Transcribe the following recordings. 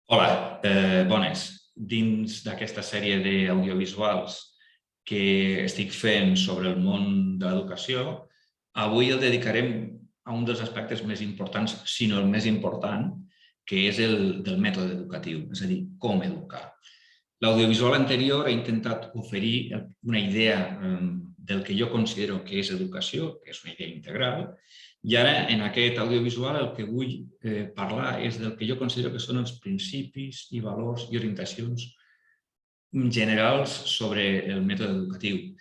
Hola, bones. Dins d'aquesta sèrie d'audiovisuals que estic fent sobre el món de l'educació, avui el dedicarem a un dels aspectes més importants, si no el més important, que és el del mètode educatiu, és a dir, com educar. L'audiovisual anterior ha intentat oferir una idea del que jo considero que és educació, que és una idea integral, i ara, en aquest audiovisual, el que vull parlar és del que jo considero que són els principis i valors i orientacions generals sobre el mètode educatiu.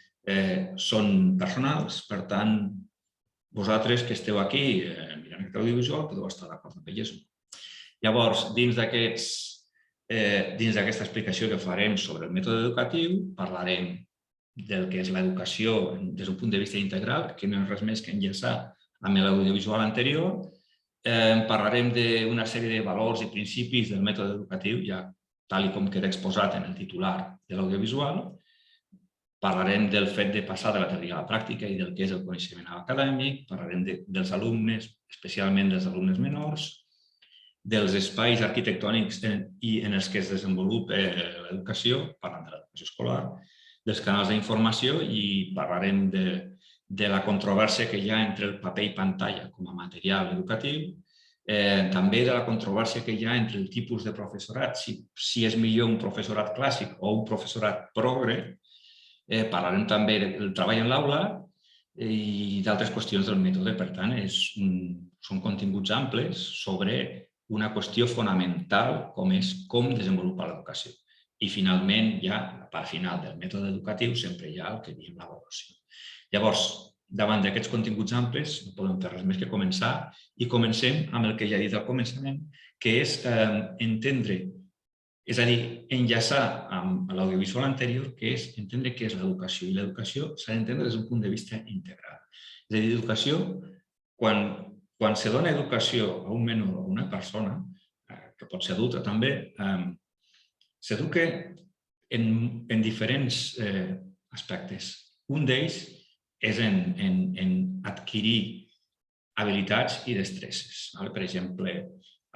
Són personals, per tant, vosaltres que esteu aquí mirant aquest audiovisual podeu estar d'acord amb elles. Llavors, dins d'aquesta explicació que farem sobre el mètode educatiu, parlarem del que és l'educació des d'un punt de vista integral, que no és res més que enllaçar amb l'audiovisual anterior. Parlarem d'una sèrie de valors i principis del mètode educatiu, ja tal com queda exposat en el titular de l'audiovisual. Parlarem del fet de passar de la teoria a la pràctica i del que és el coneixement acadèmic. Parlarem dels alumnes, especialment dels alumnes menors, dels espais arquitectònics en els que es desenvolupa l'educació, parlant de l'educació escolar, dels canals d'informació i parlarem de la controvèrsia que hi ha entre el paper i pantalla com a material educatiu, també de la controvèrsia que hi ha entre el tipus de professorat, si és millor un professorat clàssic o un professorat progre. Parlarem també del treball en l'aula i d'altres qüestions del mètode. Per tant, són continguts amples sobre una qüestió fonamental com és com desenvolupar l'educació. I finalment, ja a la part final del mètode educatiu, sempre hi ha el que diem l'avaluació. Llavors, davant d'aquests continguts amples, no podem fer res més que començar i comencem amb el que ja he dit al començament, que és entendre, és a dir, enllaçar amb l'audiovisual anterior, que és entendre què és l'educació. I l'educació s'ha d'entendre des d'un punt de vista integral. És a dir, l'educació, quan se dona educació a un menor o a una persona, que pot ser adulta també, s'educa en diferents aspectes. Un d'ells és en adquirir habilitats i destreses. Per exemple,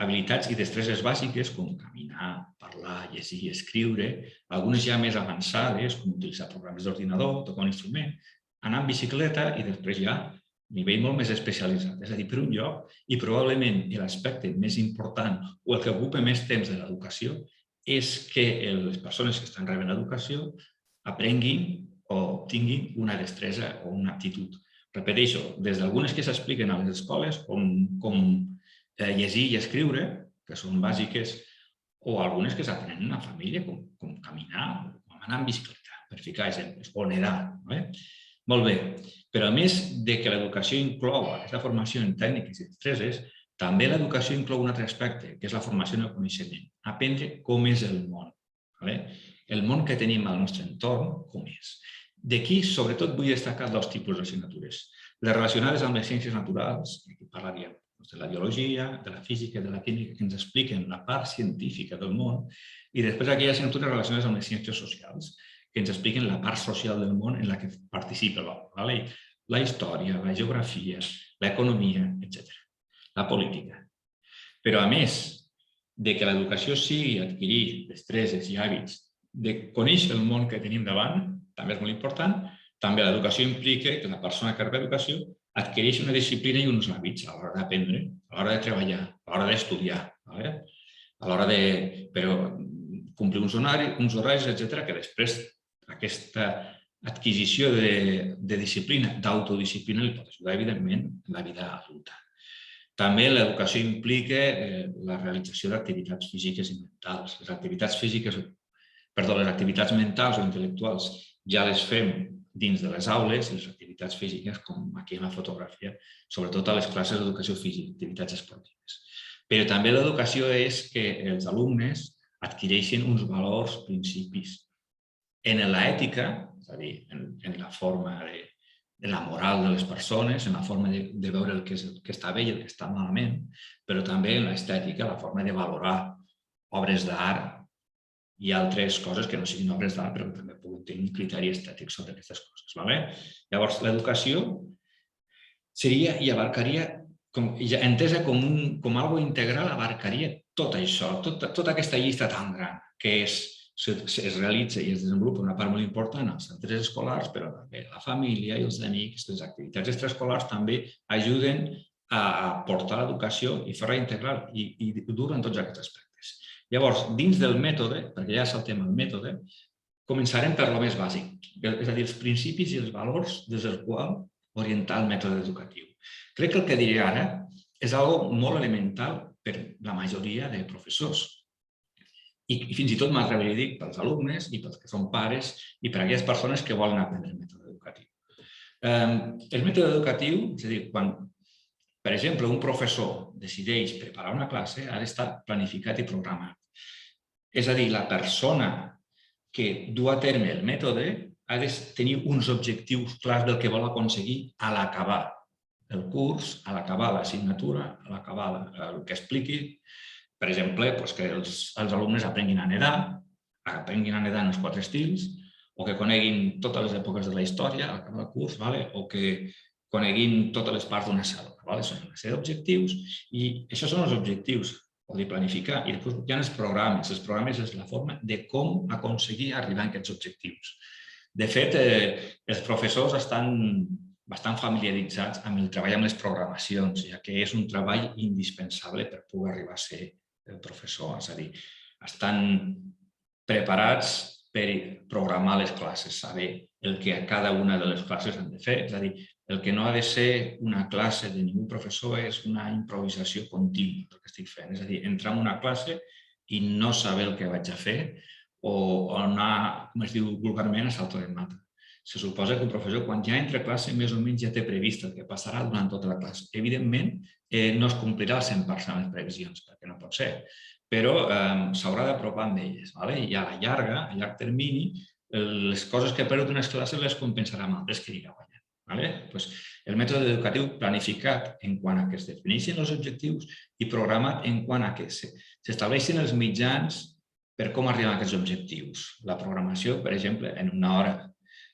habilitats i destreses bàsiques com caminar, parlar, llegir, escriure, algunes ja més avançades, com utilitzar programes d'ordinador, tocar un instrument, anar en bicicleta i després ja nivell molt més especialitzat, és a dir, per un lloc, i probablement l'aspecte més important o el que ocupa més temps de l'educació és que les persones que estan rebent l'educació aprenguin o obtinguin una destresa o una aptitud. Repeteixo, des d'algunes que s'expliquen a les escoles, com llegir i escriure, que són bàsiques, o algunes que s'aprenen a família, com caminar o com anar en bicicleta, per ficar exemples, o nedar. Molt bé, però a més de que l'educació inclou aquesta formació en tècniques i destreses, també l'educació inclou un altre aspecte, que és la formació en el coneixement. Aprendre com és el món. El món que tenim al nostre entorn, com és. D'aquí, sobretot, vull destacar dos tipus d'assignatures. Les relacionades amb les ciències naturals, aquí parlaríem de la biologia, de la física, de la química, que ens expliquen la part científica del món, i després aquelles assignatures relacionades amb les ciències socials, que ens expliquen la part social del món en la que participa l'home. La història, la geografia, l'economia, etc. La política. Però a més de que l'educació sigui adquirir destreses i hàbits de conèixer el món que tenim davant, també és molt important, també l'educació implica que la persona que rep educació adquireix una disciplina i uns hàbits a l'hora d'aprendre, a l'hora de treballar, a l'hora d'estudiar, a l'hora de complir uns horaris, etc., que després aquesta adquisició de disciplina, d'autodisciplina, li pot ajudar, evidentment, en la vida adulta. També l'educació implica la realització d'activitats físiques i mentals. Les activitats mentals o intel·lectuals ja les fem dins de les aules, les activitats físiques, com aquí en la fotografia, sobretot a les classes d'educació física, activitats esportives. Però també l'educació és que els alumnes adquireixen uns valors, principis. En l'ètica, és a dir, en la forma de la moral de les persones, en la forma de veure el que està bé i el que està malament, però també en l'estètica, la forma de valorar obres d'art i altres coses que no siguin obres d'art, però que també puguin tenir un criteri estètic sobre aquestes coses. Llavors, l'educació seria i abarcaria entesa com algo integral, abarcaria tot això, tota aquesta llista tan gran que es realitza i es desenvolupa una part molt important als centres escolars, però també la família i els amics, les activitats extraescolars també ajuden a portar l'educació i fer-la integral i dur en tots aquests aspectes. Llavors, dins del mètode, perquè ja saltem al mètode, començarem per lo més bàsic, és a dir, els principis i els valors des del qual orientar el mètode educatiu. Crec que el que diré ara és algo molt elemental per la majoria de professors i fins i tot m'atreviria a dir pels alumnes i pels que són pares i per a aquelles persones que volen aprendre el mètode educatiu. El mètode educatiu, és a dir, quan, per exemple, un professor decideix preparar una classe, ha d'estar planificat i programat. És a dir, la persona que du a terme el mètode ha de tenir uns objectius clars del que vol aconseguir a l'acabar el curs, a l'acabar l'assignatura, a l'acabar el que expliqui. Per exemple, que els alumnes aprenguin a nedar en els 4 estils, o que coneguin totes les èpoques de la història al acabar el curs, o que coneguin totes les parts d'una cèl·lula. Són una sèrie d'objectius i això són els objectius, vol dir planificar. I després hi ha els programes. Els programes és la forma de com aconseguir arribar a aquests objectius. De fet, els professors estan bastant familiaritzats amb el treball amb les programacions, ja que és un treball indispensable per poder arribar a ser el professor. És a dir, estan preparats per programar les classes, saber el que a cada una de les classes han de fer. És a dir, el que no ha de ser una classe de ningú professor és una improvisació contínua del que estic fent. És a dir, entrar en una classe i no saber el que vaig a fer o anar, com es diu vulgarment, a salto de mata. Se suposa que un professor, quan ja entra a classe, més o menys ja té previst el que passarà durant tota la classe. Evidentment, no es complirà al 100% les previsions, perquè no pot ser, però s'haurà d'apropar amb elles. I a la llarga, a llarg termini, les coses que ha perdut unes classes les compensarà amb altres que anirà guanyant. El mètode educatiu planificat en quant a que es defineixin els objectius i programat en quant a que s'estableixin els mitjans per com arribar a aquests objectius. La programació, per exemple, en una hora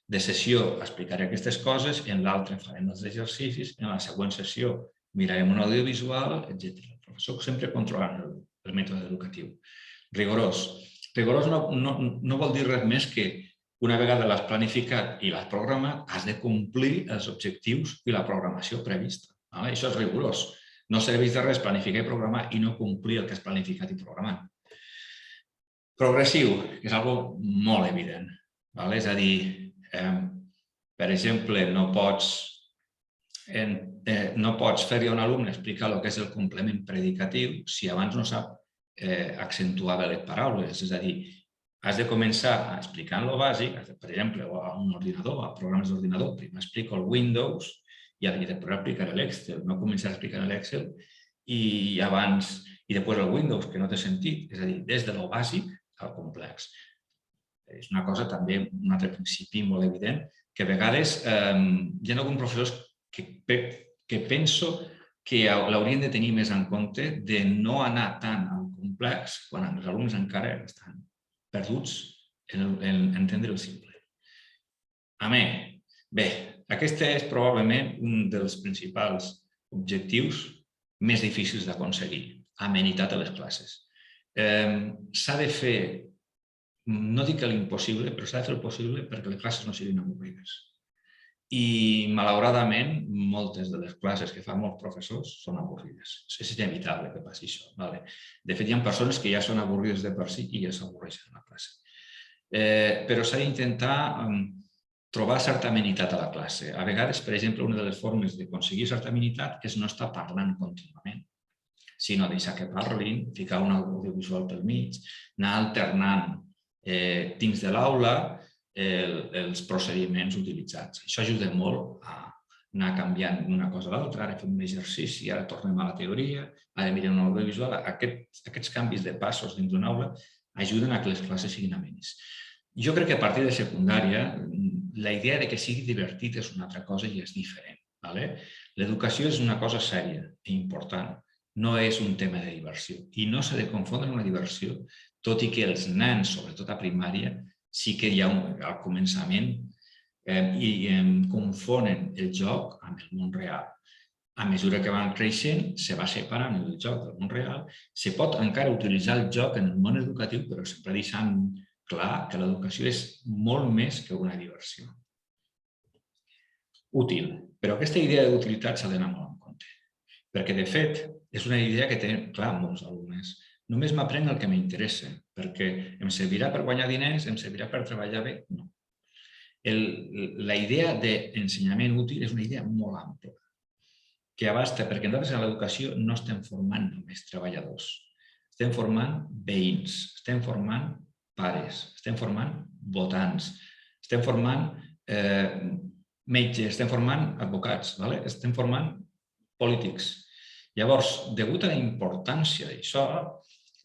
de sessió explicaré aquestes coses, en l'altra farem els exercicis, en la següent sessió mirarem un audiovisual, etc. El professor sempre controlant el mètode educatiu. Rigorós. Rigorós no vol dir res més que una vegada l'has planificat i l'has programat, has de complir els objectius i la programació prevista. Això és rigorós. No serveix de res planificar i programar i no complir el que has planificat i programat. Progressiu, que és una cosa molt evident. És a dir, per exemple, no pots fer-li a un alumne explicar el que és el complement predicatiu si abans no sap accentuar bé les paraules. És a dir, has de començar explicant lo bàsic, per exemple, a un ordinador, a programes d'ordinador. Primer explico el Windows i després explicaré l'Excel. No començar explicant l'Excel i després el Windows, que no té sentit. És a dir, des de lo bàsic al complex. És una cosa també, un altre principi molt evident, que a vegades hi ha alguns professors que penso que l'haurien de tenir més en compte de no anar tant al complex quan els alumnes encara estan perduts en entendre el simple. Bé, aquest és probablement un dels principals objectius més difícils d'aconseguir, amenitat a les classes. S'ha de fer, no dic que l'impossible, però s'ha de fer el possible perquè les classes no siguin avorrides. I, malauradament, moltes de les classes que fan molts professors són avorrides. És inevitable que passi això. De fet, hi ha persones que ja són avorrides de per si i ja s'avorreixen a la classe. Però s'ha d'intentar trobar certa amenitat a la classe. A vegades, per exemple, una de les formes d'aconseguir certa amenitat és no estar parlant contínuament, sinó deixar que parlin, ficar un audiovisual pel mig, anar alternant dins de l'aula els procediments utilitzats. Això ajuda molt a anar canviant d'una cosa a l'altra. Ara fem un exercici, ara tornem a la teoria, ara mirem un audiovisual. Aquests canvis de passos dins d'una aula ajuden a que les classes siguin amenes. Jo crec que a partir de secundària la idea que sigui divertit és una altra cosa i és diferent. L'educació és una cosa sèria i important. No és un tema de diversió. I no s'ha de confondre una diversió, tot i que els nens, sobretot a primària, sí que hi ha al començament i confonen el joc amb el món real. a mesura que van creixent, se va separant el joc del món real. Se pot encara utilitzar el joc en el món educatiu, però sempre deixant clar que l'educació és molt més que una diversió. Útil. Però aquesta idea d'utilitat s'ha d'anar molt en compte. Perquè, de fet, és una idea que tenen clar molts alumnes. Només m'aprenc el que m'interessa, perquè em servirà per guanyar diners, em servirà per treballar bé? No. La idea d'ensenyament útil és una idea molt ampla, que abasta, perquè nosaltres a l'educació no estem formant només treballadors, estem formant veïns, estem formant pares, estem formant votants, estem formant metges, estem formant advocats, estem formant polítics. Llavors, degut a la importància d'això,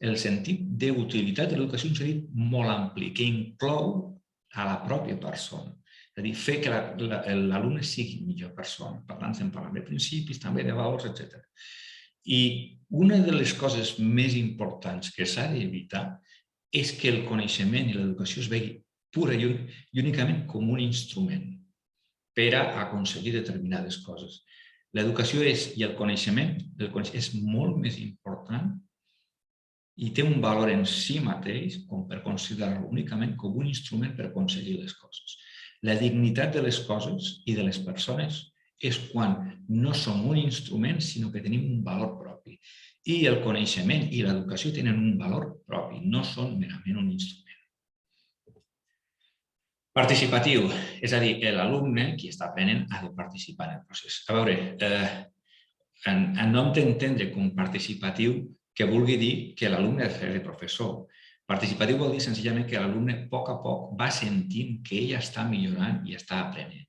el sentit d'utilitat de l'educació és un sentit molt ampli, que inclou a la pròpia persona. És a dir, fer que l'alumne sigui millor persona. Per tant, estem parlant de principis, també de valors, etc. I una de les coses més importants que s'ha d'evitar és que el coneixement i l'educació es vegi pura i únicament com un instrument per a aconseguir determinades coses. L'educació i el coneixement és molt més important i té un valor en si mateix com per considerar-lo únicament com un instrument per aconseguir les coses. La dignitat de les coses i de les persones és quan no som un instrument, sinó que tenim un valor propi. I el coneixement i l'educació tenen un valor propi, no són merament un instrument. Participatiu, és a dir, l'alumne, qui està aprenent, ha de participar en el procés. A veure, no hem d'entendre com participatiu que vulgui dir que l'alumne ha de fer de professor. Participatiu vol dir senzillament que l'alumne a poc va sentint que ell està millorant i està aprenent.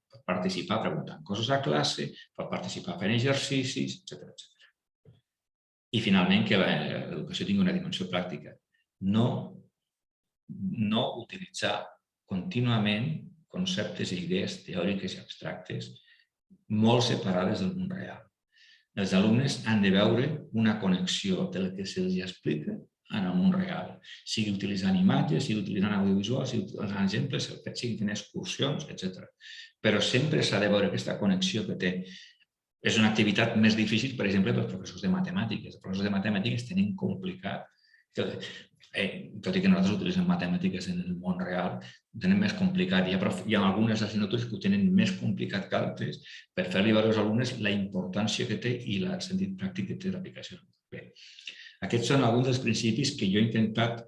Pot participar preguntant coses a classe, pot participar fent exercicis, etc. I finalment que l'educació tingui una dimensió pràctica. No utilitzar contínuament conceptes i idees teòriques i abstractes molt separades del món real. Els alumnes han de veure una connexió del que se'ls explica en el món real, sigui utilitzant imatges, sigui utilitzant audiovisuals, sigui utilitzant exemples, sigui fent excursions, etc. Però sempre s'ha de veure aquesta connexió que té. És una activitat més difícil, per exemple, pels professors de matemàtiques. Els professors de matemàtiques tenen complicat, tot i que nosaltres utilitzem matemàtiques en el món real, ho tenen més complicat. Hi ha algunes assignatures que ho tenen més complicat que altres per fer-li veure als alumnes la importància que té i el sentit pràctic que té l'aplicació. Bé, aquests són alguns dels principis que jo he intentat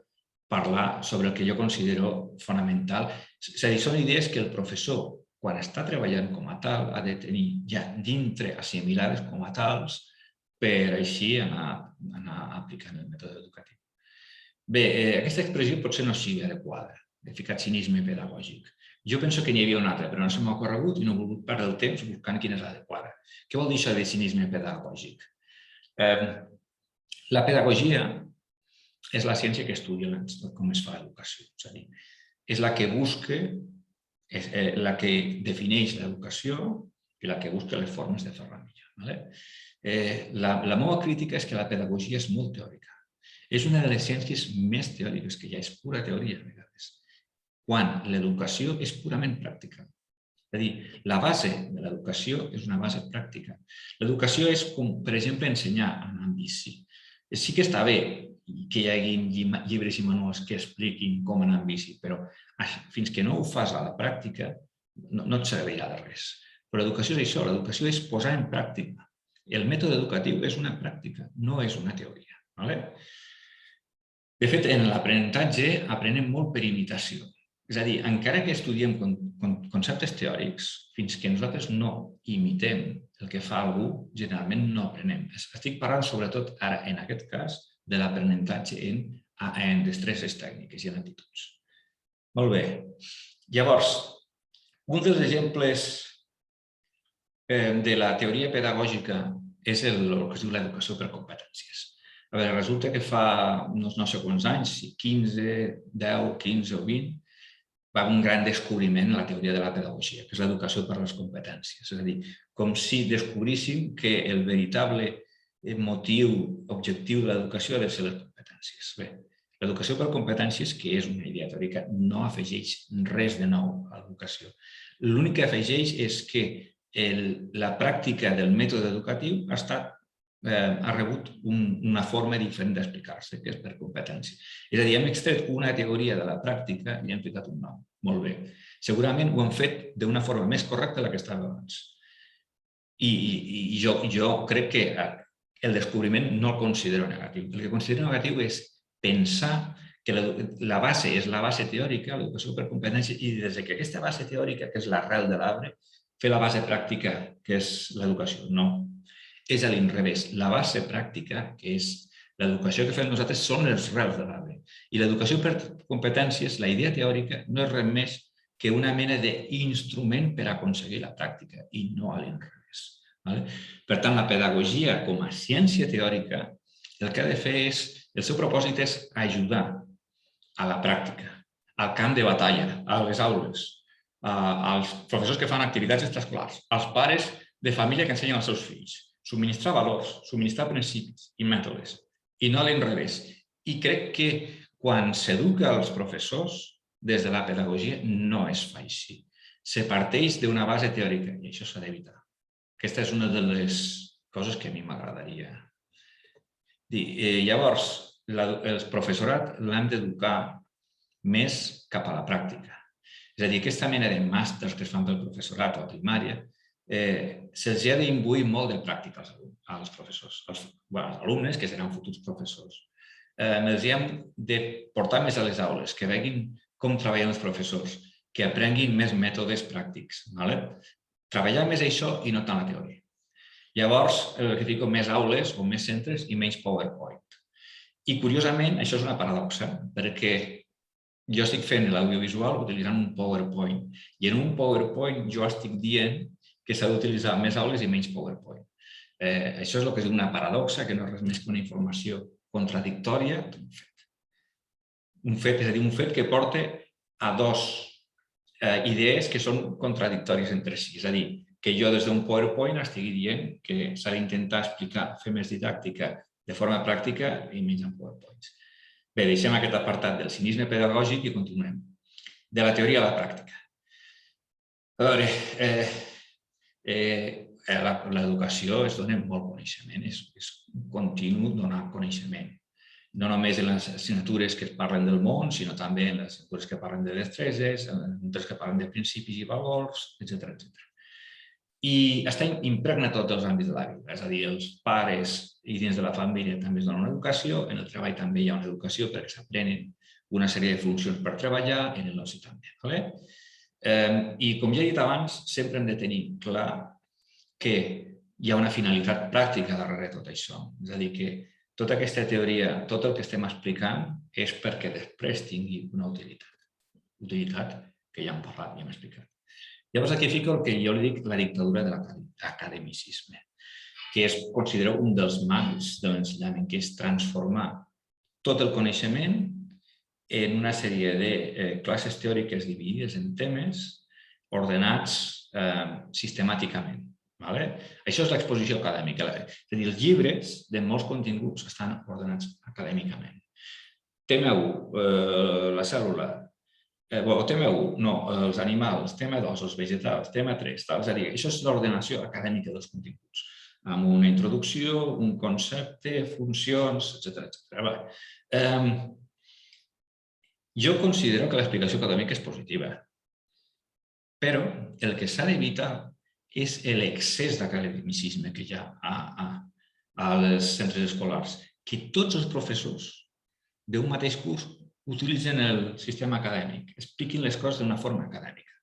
parlar sobre el que jo considero fonamental. És a dir, són idees que el professor, quan està treballant com a tal, ha de tenir ja dintre assimilades com a tals per així anar aplicant el mètode educatiu. Bé, aquesta expressió potser no sigui adequada, de ficar cinisme pedagògic. Jo penso que n'hi havia una altra, però no se m'ha ocorregut i no he volgut perdre el temps buscant quina és l'adequada. Què vol dir això de cinisme pedagògic? La pedagogia és la ciència que estudia com es fa l'educació. És a dir, és la que busca, és la que defineix l'educació i la que busca les formes de fer-la millor. La meva crítica és que la pedagogia és molt teòrica. És una de les ciències més teòriques que hi ha, és pura teoria a vegades, quan l'educació és purament pràctica. És a dir, la base de l'educació és una base pràctica. L'educació és com, per exemple, ensenyar a anar en bici. Sí que està bé que hi hagi llibres i manuals que expliquin com anar en bici, però fins que no ho fas a la pràctica no et servirà de res. Però l'educació és això, l'educació és posar en pràctica. El mètode educatiu és una pràctica, no és una teoria. De fet, en l'aprenentatge aprenem molt per imitació. És a dir, encara que estudiem conceptes teòrics, fins que nosaltres no imitem el que fa algú, generalment no aprenem. Estic parlant sobretot ara, en aquest cas, de l'aprenentatge en destreses tècniques i en actituds. Molt bé. Llavors, un dels exemples de la teoria pedagògica és el que es diu l'educació per competències. A veure, resulta que fa no sé quants anys, 15, 10, 15 o 20, va haver un gran descobriment en la teoria de la pedagogia, que és l'educació per les competències. És a dir, com si descobríssim que el veritable motiu, objectiu de l'educació ha de ser les competències. Bé, l'educació per competències, que és una idea teòrica, no afegeix res de nou a l'educació. L'únic que afegeix és que la pràctica del mètode educatiu ha rebut una forma diferent d'explicar-se, que és per competència. És a dir, hem extret una teoria de la pràctica i hem ficat un nom. Molt bé. Segurament ho hem fet d'una forma més correcta de la que estava abans. I jo crec que el descobriment no el considero negatiu. El que considero negatiu és pensar que la base és la base teòrica, l'educació per competència, i des que aquesta base teòrica, que és l'arrel de l'arbre, fer la base pràctica, que és l'educació. No. És a l'inrevés. La base pràctica, que és l'educació que fem nosaltres, són els rels de l'arbre. I l'educació per competències, la idea teòrica, no és res més que una mena d'instrument per aconseguir la pràctica, i no a l'inrevés. Per tant, la pedagogia com a ciència teòrica, el que ha de fer és, el seu propòsit és ajudar a la pràctica, al camp de batalla, a les aules, als professors que fan activitats extraescolars, als pares de família que ensenyen als seus fills, subministrar valors, subministrar principis i mètodes, i no a l'inrevés. I crec que quan s'educa als professors des de la pedagogia no es fa així. Se parteix d'una base teòrica i això s'ha d'evitar. Aquesta és una de les coses que a mi m'agradaria dir. Llavors, el professorat l'hem d'educar més cap a la pràctica. És a dir, aquesta mena de màsters que es fan pel professorat o a primària, se'ls ha d'imbuir molt de pràctica als professors, als alumnes, que seran futurs professors. Els hem de portar més a les aules, que veguin com treballen els professors, que aprenguin més mètodes pràctics. Treballar més això i no tant la teoria. Llavors, el que dic, més aules o més centres i menys PowerPoint. I, curiosament, això és una paradoxa, perquè jo estic fent l'audiovisual utilitzant un PowerPoint i en un PowerPoint jo estic dient que s'ha d'utilitzar més aules i menys PowerPoint. Això és el que es diu una paradoxa, que no és res més que una informació contradictòria d'un fet. Un fet, és a dir, un fet que porta a dues idees que són contradictòries entre si. És a dir, que jo des d'un PowerPoint estigui dient que s'ha d'intentar explicar, fer més didàctica de forma pràctica i menys en PowerPoints. Bé, deixem aquest apartat del cinisme pedagògic i continuem. De la teoria a la pràctica. A veure, l'educació es dona molt coneixement, és continu donar coneixement. No només en les assignatures que parlen del món, sinó també en les assignatures que parlen de destreses, en les assignatures que parlen de principis i valors, etc. I està impregnat a tots els àmbits de la vida. És a dir, els pares i dins de la família també es dona una educació, en el treball també hi ha una educació perquè s'aprenen una sèrie de funcions per treballar, en el l'oci també. I com ja he dit abans, sempre hem de tenir clar que hi ha una finalitat pràctica darrere tot això. És a dir, que tota aquesta teoria, tot el que estem explicant és perquè després tingui una utilitat. Utilitat que ja hem parlat, ja hem explicat. Llavors aquí fico el que jo li dic la dictadura de l'academicisme, que es considera un dels mals de l'ensenyament, que és transformar tot el coneixement en una sèrie de classes teòriques dividides en temes ordenats sistemàticament. Això és l'exposició acadèmica. És a dir, els llibres de molts continguts estan ordenats acadèmicament. Tema 1, la cèl·lula. Tema 1, no, els animals. Tema 2, els vegetals. Tema 3, és a dir, això és l'ordenació acadèmica dels continguts, amb una introducció, un concepte, funcions, etc. Jo considero que l'explicació acadèmica és positiva, però el que s'ha d'evitar és l'excés d'academicisme que hi ha als centres escolars, que tots els professors d'un mateix curs utilitzen el sistema acadèmic, expliquin les coses d'una forma acadèmica.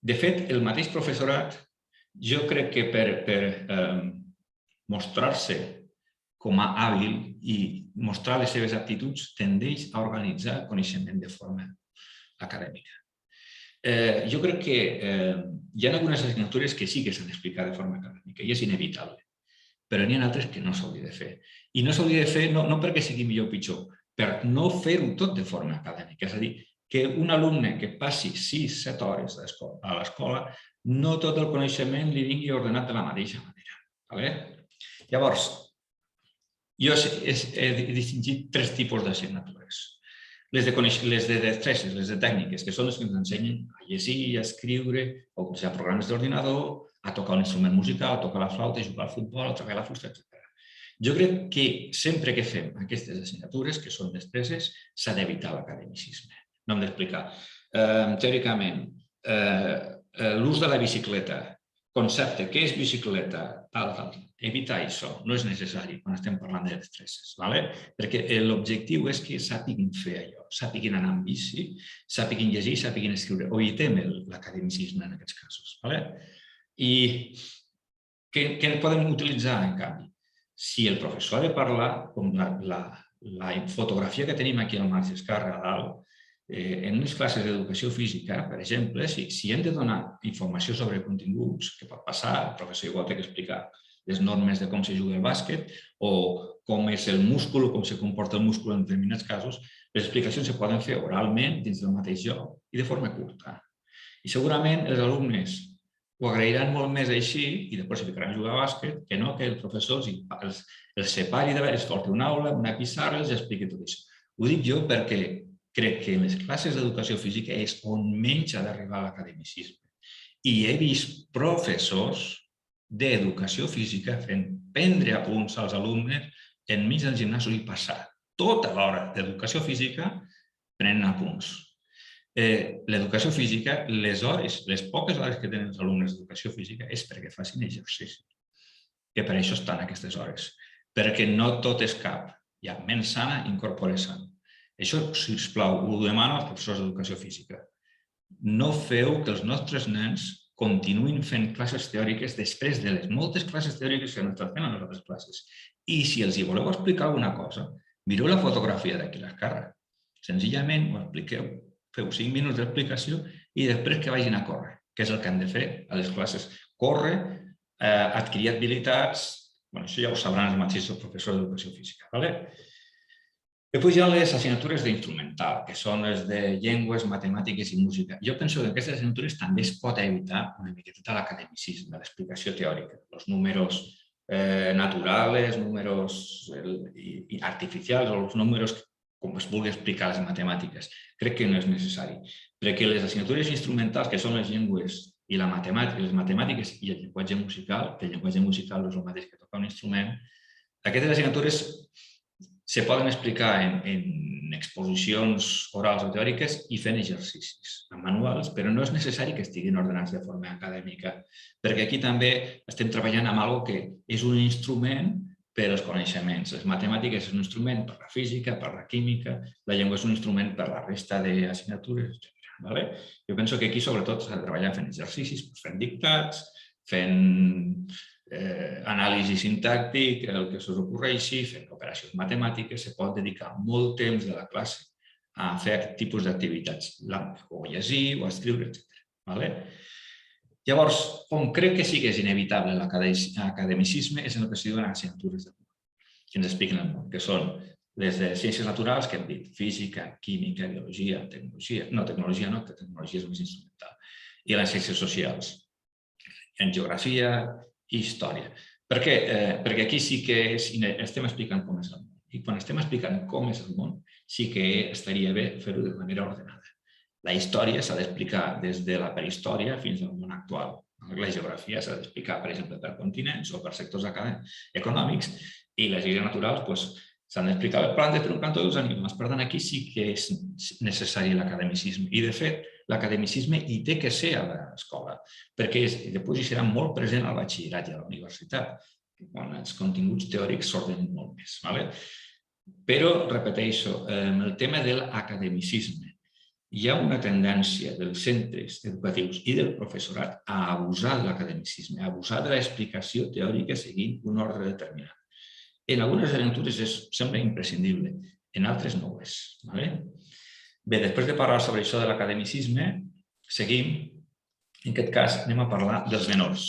De fet, el mateix professorat, jo crec que per mostrar-se com a hàbil i mostrar les seves aptituds tendeix a organitzar coneixement de forma acadèmica. Jo crec que hi ha algunes assignatures que sí que s'han d'explicar de forma acadèmica i és inevitable, però n'hi ha altres que no s'hauria de fer. I no s'hauria de fer no perquè sigui millor o pitjor, per no fer-ho tot de forma acadèmica. És a dir, que un alumne que passi 6-7 hores a l'escola, no tot el coneixement li vingui ordenat de la mateixa manera. Llavors, jo he distingit 3 tipus d'assignatures. Les de destreses, les de tècniques, que són les que ens ensenyen a llegir, a escriure, a utilitzar programes d'ordinador, a tocar un instrument musical, a tocar la flauta, a jugar al futbol, a tocar la fusta, etc. Jo crec que sempre que fem aquestes assignatures, que són destreses, s'ha d'evitar l'academicisme. No hem d'explicar. Teòricament, l'ús de la bicicleta, concepte, què és bicicleta, tal. Evitar això, no és necessari quan estem parlant de destreses, perquè l'objectiu és que sàpiguin fer allò, sàpiguin anar amb bici, sàpiguin llegir, sàpiguin escriure. Evitem l'academicisme en aquests casos. I què podem utilitzar, en canvi? Si el professor ha de parlar, com la fotografia que tenim aquí al marge esquerre a dalt, en unes classes d'educació física, per exemple, si hem de donar informació sobre continguts, que pot passar, el professor igual té que explicar les normes de com se juga el bàsquet o com és el múscul o com se comporta el múscul en determinats casos, les explicacions se poden fer oralment dins del mateix lloc i de forma curta. I segurament els alumnes ho agrairan molt més així i després se ficaran a jugar a bàsquet que no que el professor els separi, els porti una aula, una pissarra i els expliqui tot això. Ho dic jo perquè crec que en les classes d'educació física és on menys ha d'arribar l'academicisme. I he vist professors d'educació física fent prendre apunts als alumnes enmig del gimnàs i passar tota l'hora d'educació física prenent apunts. L'educació física, les poques hores que tenen els alumnes d'educació física és perquè facin exercici, que per això estan aquestes hores, perquè no tot és cap. Hi ha ment sana, incorpore sana. Això, sisplau, ho demano als professors d'educació física. No feu que els nostres nens continuïn fent classes teòriques després de les moltes classes teòriques que han estat fent a les altres classes. I si els hi voleu explicar alguna cosa, mireu la fotografia d'aquí a l'esquerra. Senzillament ho expliqueu, feu 5 minuts d'explicació i després que vagin a córrer, que és el que han de fer a les classes. Córrer, adquirir habilitats, això ja ho sabran els mateixos professors d'educació física. Després hi ha les assignatures d'instrumental, que són les de llengües, matemàtiques i música. Jo penso que en aquestes assignatures també es pot evitar una miqueta l'academicisme, l'explicació teòrica, els números naturals, números artificials o els números com es vulgui explicar les matemàtiques. Crec que no és necessari, perquè les assignatures instrumentals, que són les llengües i les matemàtiques i el llenguatge musical, que el llenguatge musical no és el mateix que tocar un instrument, aquestes assignatures se poden explicar en exposicions orals o teòriques i fent exercicis manuals, però no és necessari que estiguin ordenats de forma acadèmica, perquè aquí també estem treballant amb alguna cosa que és un instrument per als coneixements. Les matemàtiques és un instrument per la física, per la química, la llengua és un instrument per la resta d'assignatures, etc. Jo penso que aquí sobretot s'ha de treballar fent exercicis, fent dictats, fent anàlisi sintàctic, el que se us ocorreixi, fent operacions matemàtiques, se pot dedicar molt temps de la classe a fer aquest tipus d'activitats, o llegir, o escriure, etc. Llavors, on crec que sí que és inevitable l'academicisme és en el que s'hi donen assignatures de món, que ens expliquen el món, que són les de ciències naturals, que hem dit, física, química, biologia, tecnologia, no, tecnologia no, que tecnologia és més instrumental, i les ciències socials, en geografia i història. Per què? Perquè aquí sí que estem explicant com és el món. I quan estem explicant com és el món, sí que estaria bé fer-ho de manera ordenada. La història s'ha d'explicar des de la prehistòria fins al món actual. La geografia s'ha d'explicar, per exemple, per continents o per sectors econòmics i les ciències naturals s'han d'explicar les plantes per un cantó dels animals. Per tant, aquí sí que és necessari l'academicisme. I, de fet, l'academicisme hi té que ser a l'escola, perquè després hi serà molt present al batxillerat i a la universitat, quan els continguts teòrics s'ordenen molt més. Però, repeteixo, el tema de l'academicisme. Hi ha una tendència dels centres educatius i del professorat a abusar de l'academicisme, a abusar de l'explicació teòrica seguint un ordre determinat. En algunes assignatures sembla imprescindible, en altres no ho és. Bé, després de parlar sobre això de l'academicisme, seguim. En aquest cas anem a parlar dels menors,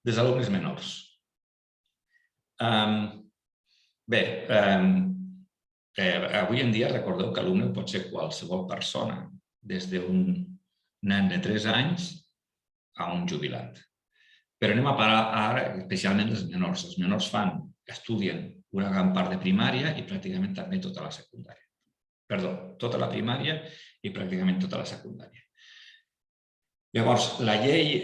dels alumnes menors. Bé, avui en dia recordeu que alumne pot ser qualsevol persona, des d'un nen de 3 anys a un jubilat. Però anem a parlar ara especialment dels menors. Els menors estudien una gran part de primària i pràcticament també tota la secundària. tota la primària i pràcticament tota la secundària. Llavors, la llei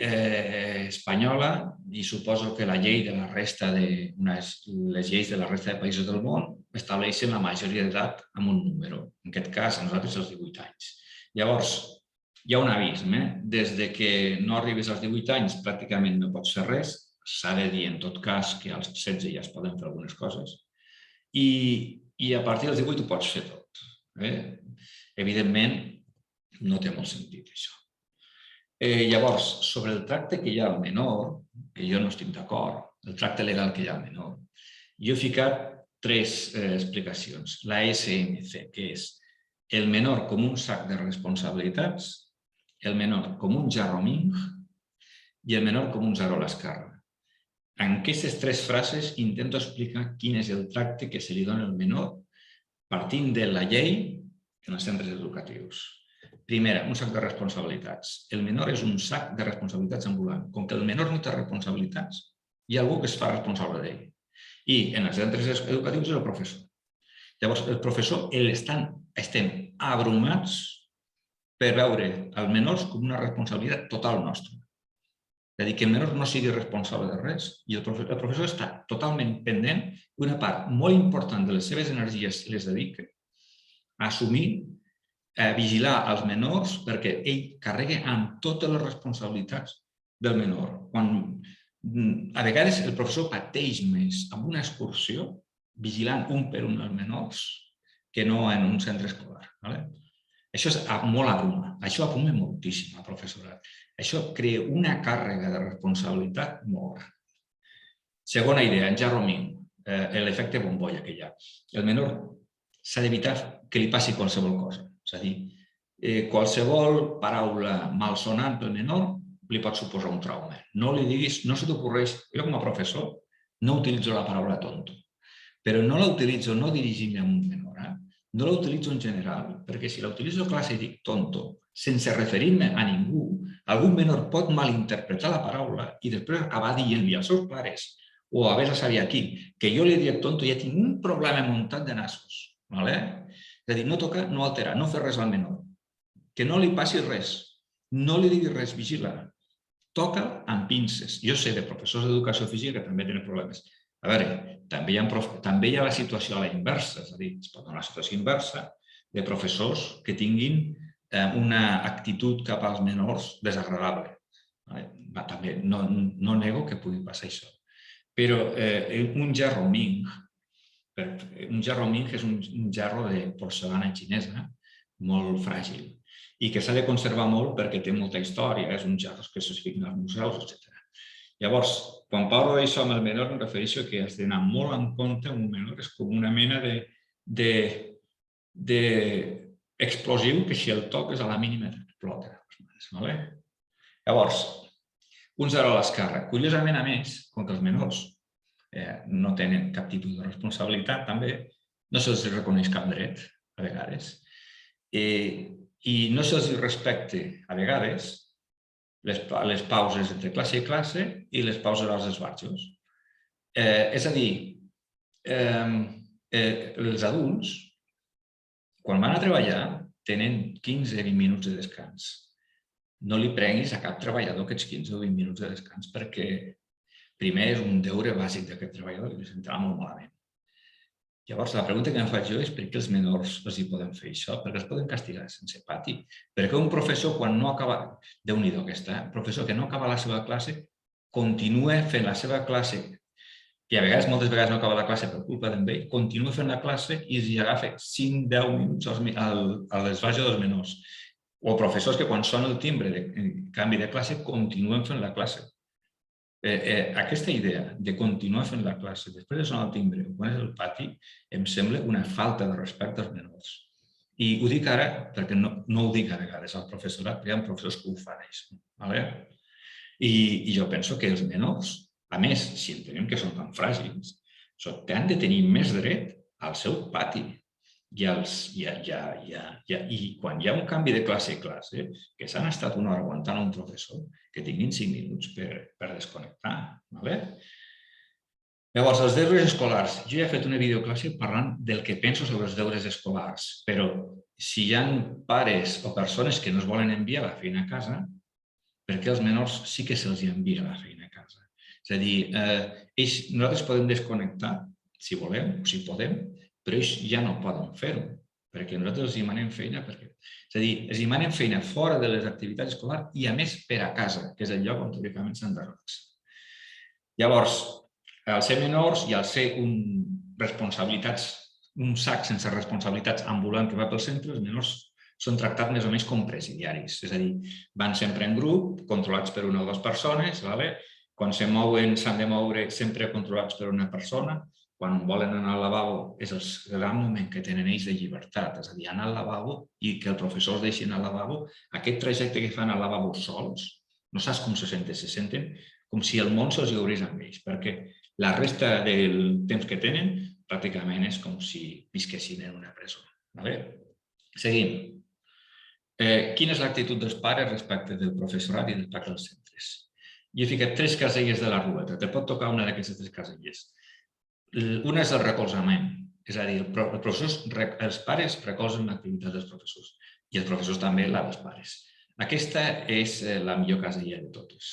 espanyola, i suposo que la llei de la resta les lleis de la resta de països del món, estableixen la majoria d'edat amb un número. En aquest cas, a nosaltres els 18 anys. Llavors, hi ha un avís. Des que no arribis als 18 anys pràcticament no pots fer res. S'ha de dir, en tot cas, que als 16 ja es poden fer algunes coses. I a partir dels 18 ho pots fer tot. Evidentment, no té molt sentit, això. Llavors, sobre el tracte que hi ha al menor, que jo no estic d'acord, el tracte legal que hi ha al menor, jo he ficat 3 explicacions. La SMC, que és el menor com un sac de responsabilitats, el menor com un jarroming i el menor com un zero a l'esquerra. En aquestes 3 frases intento explicar quin és el tracte que se li dona al menor partint de la llei en els centres educatius. Primera, un sac de responsabilitats. El menor és un sac de responsabilitats ambulant. Com que el menor no té responsabilitats, hi ha algú que es fa responsable d'ell. I en els centres educatius és el professor. Llavors, el professor estem abrumats per veure els menors com una responsabilitat total nostra. És a dir, que el menor no sigui responsable de res i el professor està totalment pendent i una part molt important de les seves energies les dedica a assumir, a vigilar els menors perquè ell carrega amb totes les responsabilitats del menor. A vegades el professor pateix més amb una excursió vigilant un per un els menors que no en un centre escolar. Això és molt abruma. Això apruma moltíssim al professorat. Això crea una càrrega de responsabilitat molt gran. Segona idea, en jarroming, l'efecte bombolla que hi ha. El menor s'ha d'evitar que li passi qualsevol cosa. És a dir, qualsevol paraula malsonant pel menor li pot suposar un trauma. No li diguis, no se t'ocorreix, jo com a professor no utilitzo la paraula tonto, però no la utilitzo no dirigint-me a un menor, no la utilitzo en general, perquè si la utilitzo a classe i dic tonto, sense referir-me a ningú, algun menor pot malinterpretar la paraula i després acabar dient-li als seus pares o a vés a saber aquí que jo li he dit tonto i ja tinc un problema muntat de nassos. És a dir, no tocar, no alterar, no fer res al menor. Que no li passi res, no li diguis res, vigila. Toca amb pinces. Jo sé de professors d'educació física que també tenen problemes. A veure, també hi ha la situació a la inversa, és a dir, es pot donar la situació inversa de professors que tinguin una actitud cap als menors desagradable. També no nego que pugui passar això. Però un jarroming és un jarro de porcellana xinesa molt fràgil i que s'ha de conservar molt perquè té molta història, és un jarro que es fica als museus, etc. Llavors, quan parlo d'això amb el menor, em refereixo que has d'anar molt en compte. Un menor és com una mena d'explosiu que si el toques a la mínima t'explota. Llavors, un zero a l'esquerra. Curiosament, a més, com que els menors no tenen cap tipus de responsabilitat, també no se'ls reconeix cap dret, a vegades, i no se'ls respecta, a vegades, les pauses entre classe i classe i les pauses als esbarjos. És a dir, els adults, quan van a treballar, tenen 15-20 minuts de descans. No li prenguis a cap treballador aquests 15 o 20 minuts de descans perquè primer és un deure bàsic d'aquest treballador i li sentirà molt malament. Llavors, la pregunta que em faig jo és per què els menors els hi poden fer això? Per què els poden castigar sense pati? Per què un professor, quan no acaba... Déu-n'hi-do aquesta, un professor que no acaba la seva classe, continua fent la seva classe, i a vegades, moltes vegades no acaba la classe per culpa d'ell, continua fent la classe i els agafa 5-10 minuts a l'esbarjo dels menors. O professors que quan sona el timbre de canvi de classe continuen fent la classe. Aquesta idea de continuar fent la classe després de sonar el timbre quan és el pati em sembla una falta de respecte als menors. I ho dic ara perquè no ho dic a vegades al professorat, perquè hi ha professors que ho fan això. I jo penso que els menors, a més, si entenem que són tan fràgils, han de tenir més dret al seu pati. I quan hi ha un canvi de classe a classe, que s'han estat una hora aguantant un professor, que tinguin 5 minuts per desconnectar. Llavors, els deures escolars. Jo ja he fet una videoclasse parlant del que penso sobre els deures escolars, però si hi ha pares o persones que no es volen enviar la feina a casa, perquè als menors sí que se'ls envia la feina a casa. És a dir, nosaltres podem desconnectar, si volem o si podem, però ells ja no poden fer-ho, perquè nosaltres els manem feina. És a dir, els manem feina fora de les activitats escolars i, a més, per a casa, que és el lloc on teòricament s'han de relaxar. Llavors, al ser menors i al ser un sac sense responsabilitats ambulant que va pel centre, els menors són tractats més o menys com presidiaris. És a dir, van sempre en grup, controlats per una o dues persones. Quan se mouen, s'han de moure sempre controlats per una persona. Quan volen anar al lavabo és el gran moment que tenen ells de llibertat. És a dir, anar al lavabo i que el professor els deixi anar al lavabo. Aquest trajecte que fan al lavabo sols, no saps com se senten. Se senten com si el món se'ls obrís amb ells, perquè la resta del temps que tenen pràcticament és com si visquessin en una presó. Seguim. Quina és l'actitud dels pares respecte del professorat i respecte dels centres? Jo he ficat 3 caselles de la ruleta. Te pot tocar una d'aquestes 3 caselles. Una és el recolzament, és a dir, els pares recolzen l'activitat dels professors i els professors també la dels pares. Aquesta és la millor casella de totes.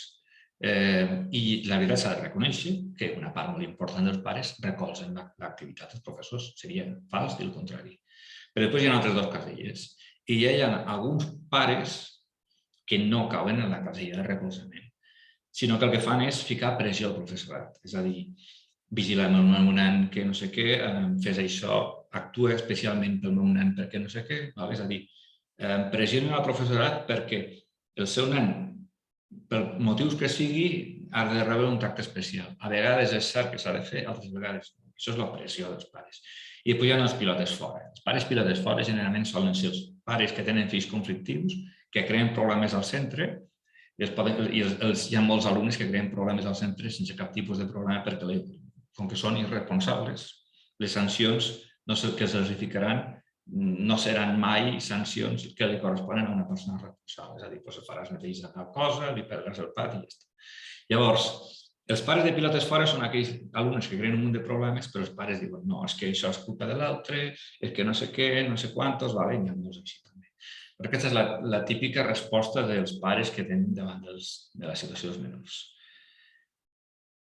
I la veritat s'ha de reconèixer que una part molt important dels pares recolzen l'activitat dels professors. Seria fals dir el contrari. Però després hi ha altres 2 caselles. I hi ha alguns pares que no cauen en la casella de recolzament, sinó que el que fan és ficar pressió al professorat. És a dir, vigila el meu nen que no sé què, fes això, actua especialment pel meu nen perquè no sé què. És a dir, pressionen al professorat perquè el seu nen, per motius que sigui, ha de rebre un tracte especial. A vegades és cert que s'ha de fer, altres vegades no. Això és la pressió dels pares. I després hi ha els pilotes fora. Els pares pilotes fora generalment solen ser els pares que tenen fills conflictius, que creen problemes al centre, i hi ha molts alumnes que creen problemes al centre sense cap tipus de problema perquè, com que són irresponsables, les sancions no sé què se'ls ficaran, no seran mai sancions que li corresponen a una persona responsable. És a dir, faràs neteja tal cosa, li perdràs el pati i ja està. Llavors, els pares de pilotes fora són aquells alumnes que creen un munt de problemes, però els pares diuen no, és que això és culpa de l'altre, és que no sé què, no sé quantos, i n'hi ha molts així també. Però aquesta és la típica resposta dels pares que tenen davant de la situació dels menors.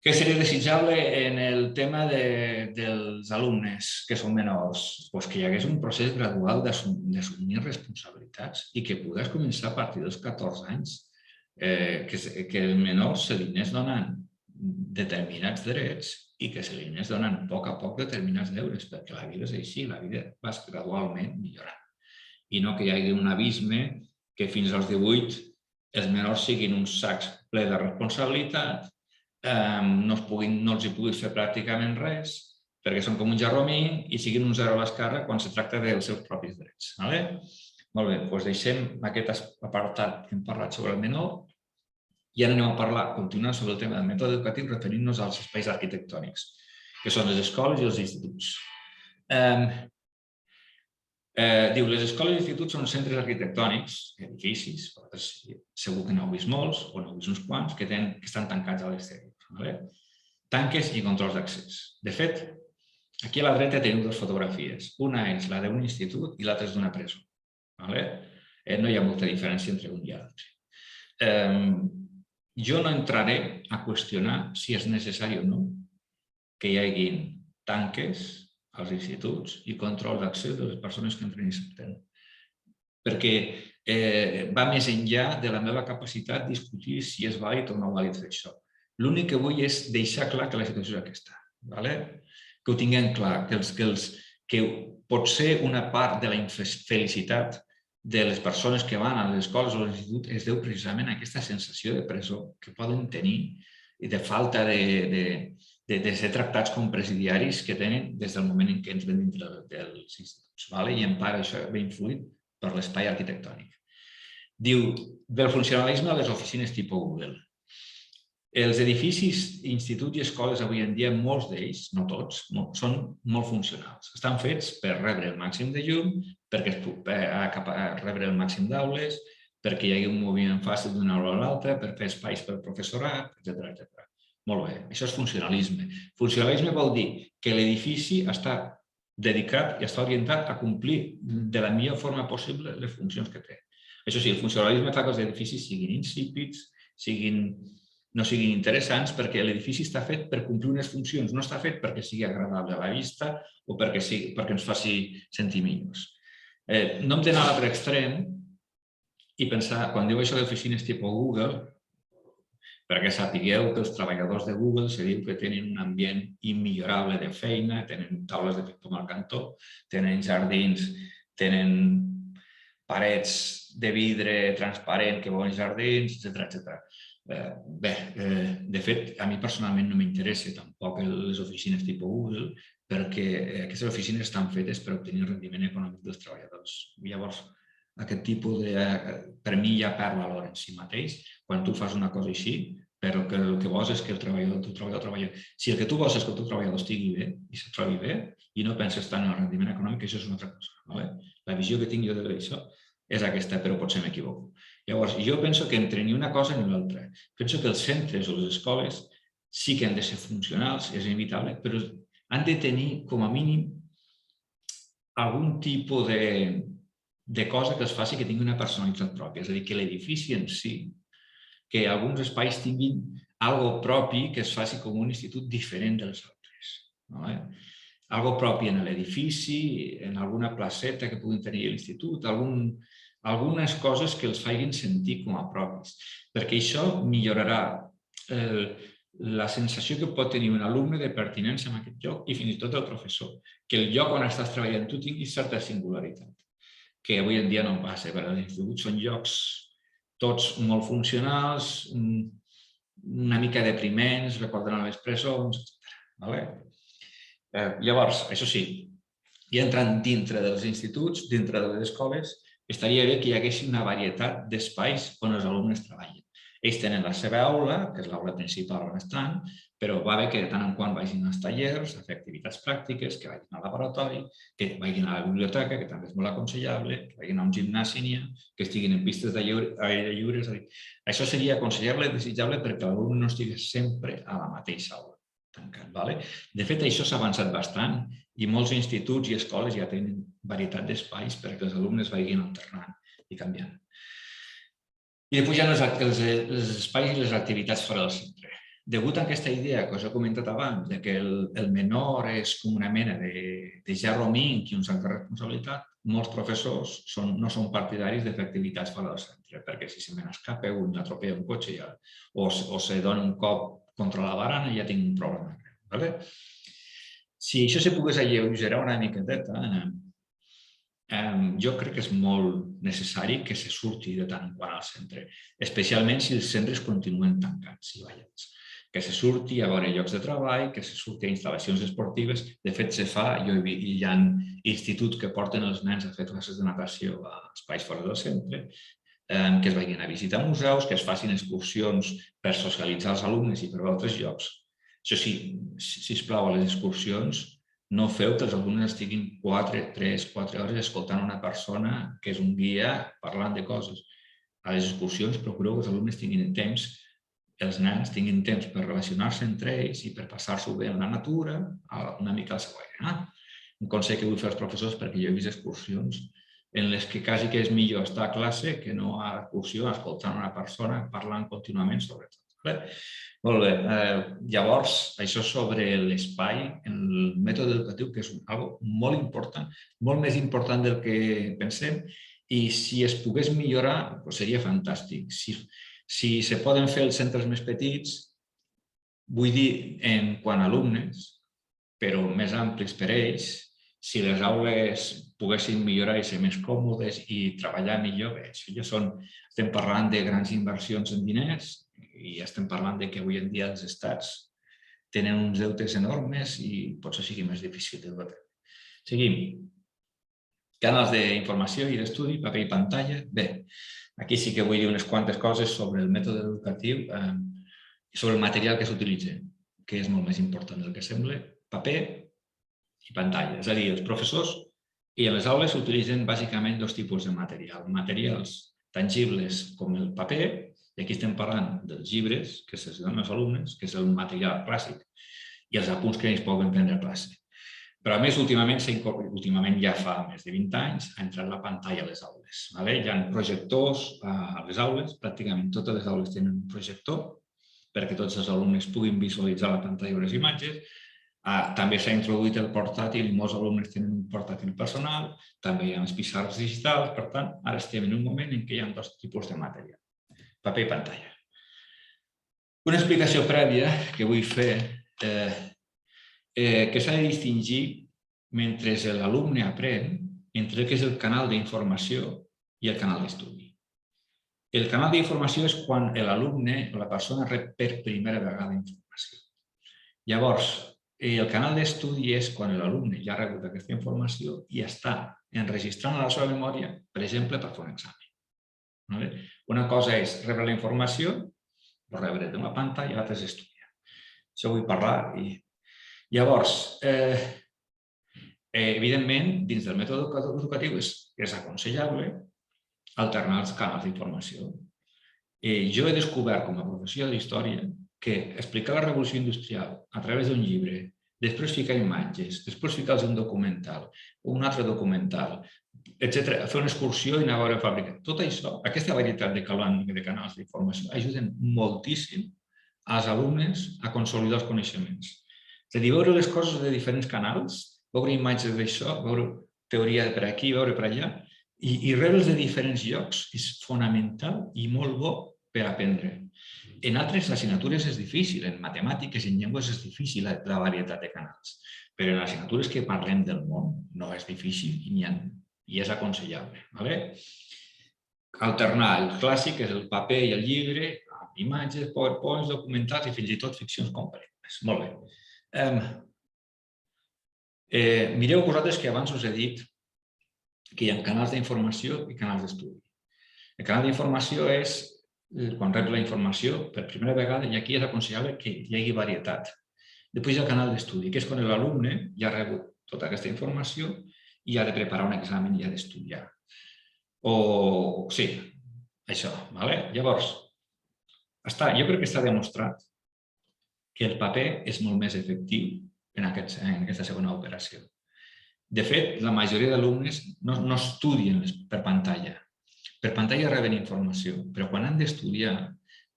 Què seria desitjable en el tema dels alumnes que són menors? Que hi hagués un procés gradual d'assumir responsabilitats i que pogués començar a partir dels 14 anys, que el menor se li anés donant determinats drets i que se li anés donant a poc determinats deures, perquè la vida és així, la vida va gradualment millorant. I no que hi hagi un abisme que fins als 18 els menors siguin uns sacs ple de responsabilitat, no els hi puguis fer pràcticament res, perquè són com un jarromí i siguin un zero a l'esquerra quan se tracta dels seus propis drets. Molt bé, doncs deixem aquest apartat que hem parlat sobre el menor i ara anem a parlar, continuant sobre el tema del mètode educatiu referint-nos als espais arquitectònics, que són les escoles i els instituts. Diu, les escoles i instituts són centres arquitectònics, edificis, segur que n'heu vist molts o n'heu vist uns quants, que estan tancats a l'exterior. Tanques i controls d'accés. De fet, aquí a la dreta teniu 2 fotografies. Una és la d'un institut i l'altra és d'una presó. No hi ha molta diferència entre un i l'altre. Jo no entraré a qüestionar si és necessari o no que hi hagi tanques als instituts i control d'accés de les persones que entren i surten. Perquè va més enllà de la meva capacitat de discutir si és vàlid o no vàlid fer això. L'únic que vull és deixar clar que la situació és aquesta. Que ho tinguem clar, que pot ser una part de la infelicitat de les persones que van a les escoles o a l'institut es deu precisament a aquesta sensació de presó que poden tenir i de falta de ser tractats com presidiaris que tenen des del moment en què ens ven dintre dels instituts. I en part això ve influït per l'espai arquitectònic. Diu, del funcionalisme a les oficines tipus Google. Els edificis, instituts i escoles avui en dia, molts d'ells, no tots, són molt funcionals. Estan fets per rebre el màxim de llum, per rebre el màxim d'aules, perquè hi hagi un moviment fàcil d'una aula a l'altra, per fer espais per al professorat, etc. Molt bé, això és funcionalisme. Funcionalisme vol dir que l'edifici està dedicat i està orientat a complir de la millor forma possible les funcions que té. Això sí, el funcionalisme fa que els edificis siguin insípids, no siguin interessants, perquè l'edifici està fet per complir unes funcions, no està fet perquè sigui agradable a la vista o perquè ens faci sentir millors. No hem d'anar a l'altre extrem i pensar, quan diu això d'oficines tipus Google, perquè sapigueu que els treballadors de Google se diu que tenen un ambient immillorable de feina, tenen taules de ping-pong al cantó, tenen jardins, tenen parets de vidre transparent que veuen jardins, etc. Bé, de fet, a mi personalment no m'interessa tampoc les oficines tipus Google, perquè aquestes oficines estan fetes per obtenir rendiment econòmic dels treballadors. Llavors, aquest tipus per mi ja perd valor en si mateix. Quan tu fas una cosa així, però que el que vols és que el treballador treballi. Si el que tu vols és que el teu treballador estigui bé i se trobi bé i no penses tant en el rendiment econòmic, això és una altra cosa. La visió que tinc jo d'això és aquesta, però potser m'equivoco. Llavors, jo penso que entre ni una cosa ni l'altra. Penso que els centres o les escoles sí que han de ser funcionals, és inevitable, però han de tenir, com a mínim, algun tipus de cosa que els faci que tingui una personalitat pròpia. És a dir, que l'edifici en si, que alguns espais tinguin algo propi que es faci com un institut diferent dels altres. Algo propi en l'edifici, en alguna placeta que puguin tenir a l'institut, algunes coses que els facin sentir com a propis, perquè això millorarà la sensació que pot tenir un alumne de pertinença en aquest lloc i fins i tot el professor, que el lloc on estàs treballant tu tingui certa singularitat, que avui en dia no passa, perquè els instituts són llocs tots molt funcionals, una mica depriments, recorden a les presons, etc. Llavors, això sí, ja entrant dintre dels instituts, dintre de les escoles, estaria bé que hi hagués una varietat d'espais on els alumnes treballen. Ells tenen la seva aula, que és l'aula principal on estan, però va bé que de tant en quant vagin als tallers, a fer activitats pràctiques, que vagin al laboratori, que vagin a la biblioteca, que també és molt aconsellable, que vagin a un gimnàs si n'hi ha, que estiguin en pistes d'aire lliure. Això seria aconsellable i desitjable perquè l'alumne no estigués sempre a la mateixa aula tancat. De fet, això s'ha avançat bastant i molts instituts i escoles ja tenen varietat d'espais perquè els alumnes vagin alternant i canviant. I després ja els espais i les activitats fora del centre. Degut a aquesta idea que us he comentat abans, que el menor és com una mena de gerro minc i un sac de responsabilitat, molts professors no són partidaris de fer activitats fora del centre, perquè si se me n'escapa un, atropella un cotxe o se dona un cop contra la barana, ja tinc un problema greu. Si això se pogués alleugerar una miqueteta, jo crec que és molt necessari que se surti de tant en quant al centre, especialment si els centres continuen tancats i ballats. Que se surti a veure llocs de treball, que se surti a instal·lacions esportives. De fet, hi ha instituts que porten els nens a fer classes de natació a espais fora del centre, que es vagin a visitar museus, que es facin excursions per socialitzar els alumnes i per veure altres llocs. Això sí, sisplau, a les excursions no feu que els alumnes estiguin 3-4 hores escoltant una persona que és un guia parlant de coses. A les excursions procureu que els alumnes tinguin temps, els nens tinguin temps per relacionar-se entre ells i per passar-s'ho bé en la natura, una mica al seu aire. Un consell que vull fer als professors, perquè jo he vist excursions en les que quasi que és millor estar a classe que no a excursió escoltant una persona parlant contínuament sobre tot. Molt bé. Llavors, això sobre l'espai, el mètode educatiu, que és algo molt important, molt més important del que pensem, i si es pogués millorar, seria fantàstic. Si se poden fer els centres més petits, vull dir en quant a alumnes, però més amplis per ells, si les aules poguessin millorar i ser més còmodes i treballar millor, bé, això ja estem parlant de grans inversions en diners i estem parlant que avui en dia els estats tenen uns deutes enormes i potser sigui més difícil de dur a terme. Seguim. Canals d'informació i d'estudi, paper i pantalla. Bé, aquí sí que vull dir unes quantes coses sobre el mètode educatiu i sobre el material que s'utilitza, que és molt més important del que sembla. Paper i pantalla. És a dir, els professors i a les aules s'utilitzen bàsicament dos tipus de material. Materials tangibles com el paper, i aquí estem parlant dels llibres que se'ls donen als alumnes, que és el material clàssic, i els apunts que ells poden prendre a classe. Però a més, últimament ja fa més de 20 anys, ha entrat la pantalla a les aules. Hi ha projectors a les aules, pràcticament totes les aules tenen un projector perquè tots els alumnes puguin visualitzar la pantalla i les imatges. També s'ha introduït el portàtil i molts alumnes tenen un portàtil personal, també hi ha les pissarres digitals, per tant, ara estem en un moment en què hi ha dos tipus de material, paper i pantalla. Una explicació prèvia que vull fer, que s'ha de distingir mentre l'alumne aprèn entre el que és el canal d'informació i el canal d'estudi. El canal d'informació és quan l'alumne o la persona rep per primera vegada informació. Llavors, el canal d'estudi és quan l'alumne ja ha rebut aquesta informació i està enregistrant a la seva memòria, per exemple, per fer un examen. Una cosa és rebre la informació, rebre d'una pantalla, i l'altra és estudiar. Això vull parlar. Llavors, evidentment, dins del mètode educatiu és aconsellable alternar els canals d'informació. Jo he descobert, com a professor d'història, que explicar la revolució industrial a través d'un llibre, després ficar imatges, després ficar-los un documental, un altre documental, etc., fer una excursió i anar a veure la fàbrica. Tot això, aquesta varietat de canals d'informació, ajuden moltíssim als alumnes a consolidar els coneixements. És a dir, veure les coses de diferents canals, veure imatges d'això, veure teoria per aquí, veure per allà, i rebre'ls de diferents llocs és fonamental i molt bo per aprendre. En altres assignatures és difícil, en matemàtiques i en llengües és difícil la varietat de canals, però en assignatures que parlem del món no és difícil i és aconsellable. Alternar el clàssic, que és el paper i el llibre, amb imatges, powerpoints, documentals i fins i tot ficcions completes. Molt bé. Mireu vosaltres que abans us he dit que hi ha canals d'informació i canals d'estudi. El canal d'informació és quan rep la informació per primera vegada, i aquí és aconsellable que hi hagi varietat. Després hi ha el canal d'estudi, que és quan l'alumne ja ha rebut tota aquesta informació i ha de preparar un examen i ha d'estudiar. Sí, això. Llavors, jo crec que està demostrat que el paper és molt més efectiu en aquesta segona operació. De fet, la majoria d'alumnes no estudien per pantalla. Per pantalla reben informació, però quan han d'estudiar,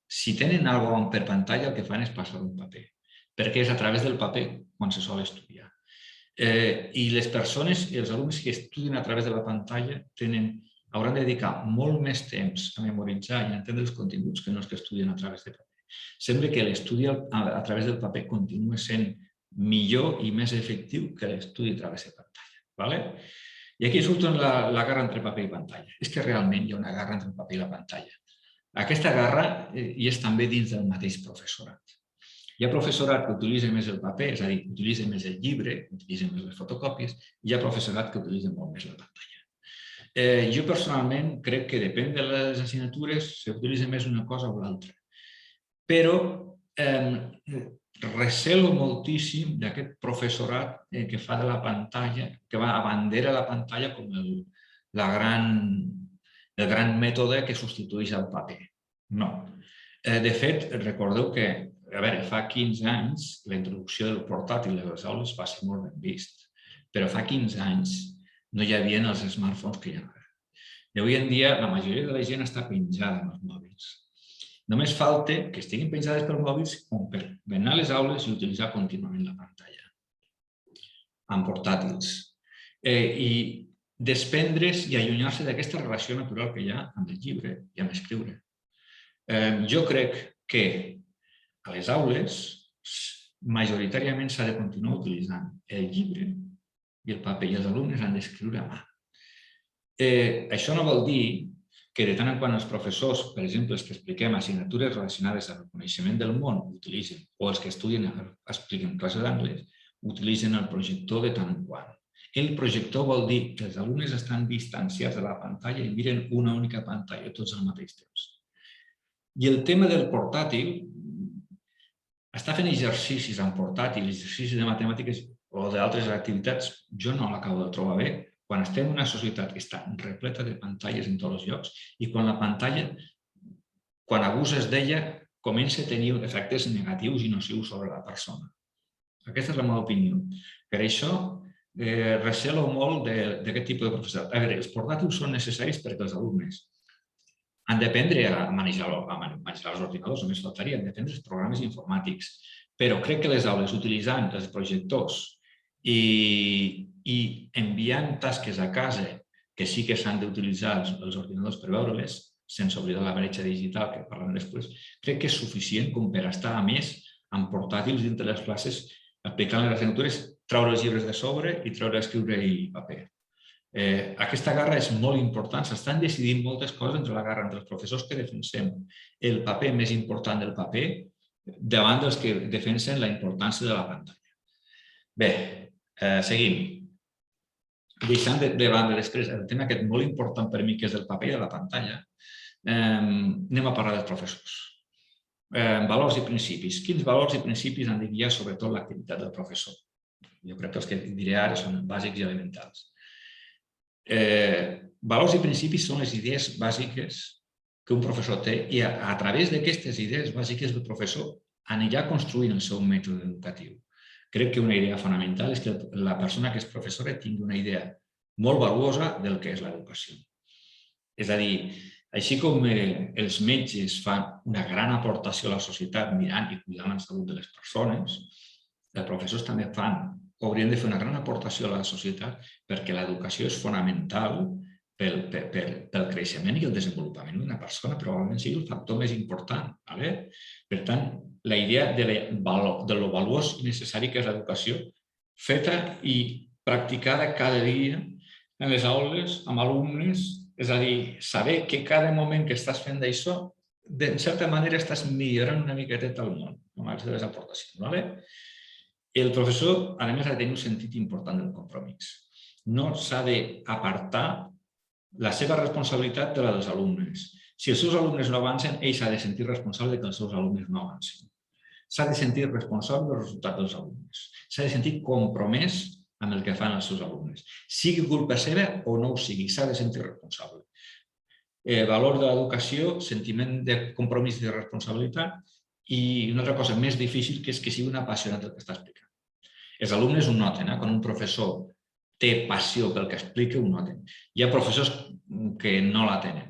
si tenen alguna cosa per pantalla, el que fan és passar un paper, perquè és a través del paper quan se sol estudiar. I les persones, els alumnes que estudien a través de la pantalla hauran de dedicar molt més temps a memoritzar i a entendre els continguts que no els que estudien a través de paper. Sembla que l'estudi a través del paper continua sent millor i més efectiu que l'estudi a través de pantalla. I aquí surt la guerra entre paper i pantalla. És que realment hi ha una guerra entre el paper i la pantalla. Aquesta guerra hi és també dins del mateix professorat. Hi ha professorat que utilitza més el paper, és a dir, utilitza més el llibre, utilitza més les fotocòpies, i hi ha professorat que utilitza molt més la pantalla. Jo personalment crec que depèn de les assignatures, s'utilitza més una cosa o l'altra. Però recelo moltíssim d'aquest professorat que fa de la pantalla, que va abandera la pantalla com el gran mètode que substitueix el paper. No. De fet, recordeu que fa 15 anys la introducció del portàtil a les aules va ser molt ben vist, però fa 15 anys no hi havia els smartphones que hi ha ara. I avui en dia la majoria de la gent està penjada en els mòbils. Només falta que estiguin penjades per mòbils com per anar a les aules i utilitzar contínuament la pantalla, amb portàtils. I desprendre's i allunyar-se d'aquesta relació natural que hi ha amb el llibre i amb escriure. Jo crec que a les aules majoritàriament s'ha de continuar utilitzant el llibre i el paper, i els alumnes han d'escriure a mà. Això no vol dir que de tant en quant els professors, per exemple, els que expliquem assignatures relacionades amb el coneixement del món, utilitzen, o els que estudien, expliquen classes d'anglès, utilitzen el projector de tant en quant. El projector vol dir que els alumnes estan distanciats de la pantalla i miren una única pantalla tots al mateix temps. I el tema del portàtil, està fent exercicis amb portàtil, exercicis de matemàtiques o d'altres activitats, jo no l'acabo de trobar bé, quan estem en una societat que està repleta de pantalles en tots els llocs i quan la pantalla, quan abuses d'ella, comença a tenir efectes negatius i nocius sobre la persona. Aquesta és la meva opinió. Per això, recelo molt d'aquest tipus de professorat. A veure, els portàtils són necessaris perquè els alumnes han d'aprendre a manejar els ordinadors, només faltaria, han d'aprendre els programes informàtics. Però crec que les aules, utilitzant els projectors i enviant tasques a casa, que sí que s'han d'utilitzar els ordinadors per veure-les, sense oblidar la bretxa digital, que parlem després, crec que és suficient com per estar, a més, amb portàtils dintre les classes, aplicant les assignatures, treure els llibres de sobre i treure escriure i paper. Aquesta guerra és molt important, s'estan decidint moltes coses entre la guerra entre els professors que defensem el paper més important del paper davant dels que defensen la importància de la pantalla. Bé, seguim. Deixant de banda després el tema aquest molt important per mi, que és el paper de la pantalla, anem a parlar dels professors. Valors i principis. Quins valors i principis han de guiar sobretot l'activitat del professor? Jo crec que els que diré ara són bàsics i elementals. Valors i principis són les idees bàsiques que un professor té i a través d'aquestes idees bàsiques el professor anirà construint el seu mètode educatiu. Crec que una idea fonamental és que la persona que és professora tingui una idea molt valuosa del que és l'educació. És a dir, així com els metges fan una gran aportació a la societat mirant i cuidant la salut de les persones, els professors també fan o haurien de fer una gran aportació a la societat perquè l'educació és fonamental pel creixement i el desenvolupament d'una persona, probablement sigui el factor més important. Per tant, la idea de lo valuós i necessari que és l'educació feta i practicada cada dia en les aules, amb alumnes, és a dir, saber que cada moment que estàs fent d'això, de certa manera estàs millorant una miqueteta el món, amb les teves aportacions. El professor, a més, ha de tenir un sentit important del compromís. No s'ha d'apartar la seva responsabilitat de la dels alumnes. Si els seus alumnes no avancen, ell s'ha de sentir responsable que els seus alumnes no avancin. S'ha de sentir responsable del resultat dels alumnes. S'ha de sentir compromès amb el que fan els seus alumnes. Sigui culpa seva o no ho sigui, s'ha de sentir responsable. Valor de l'educació, sentiment de compromís i de responsabilitat i una altra cosa més difícil, que és que sigui un apassionat del que està explicant. Els alumnes ho noten, quan un professor té passió pel que explica, ho noten. Hi ha professors que no la tenen.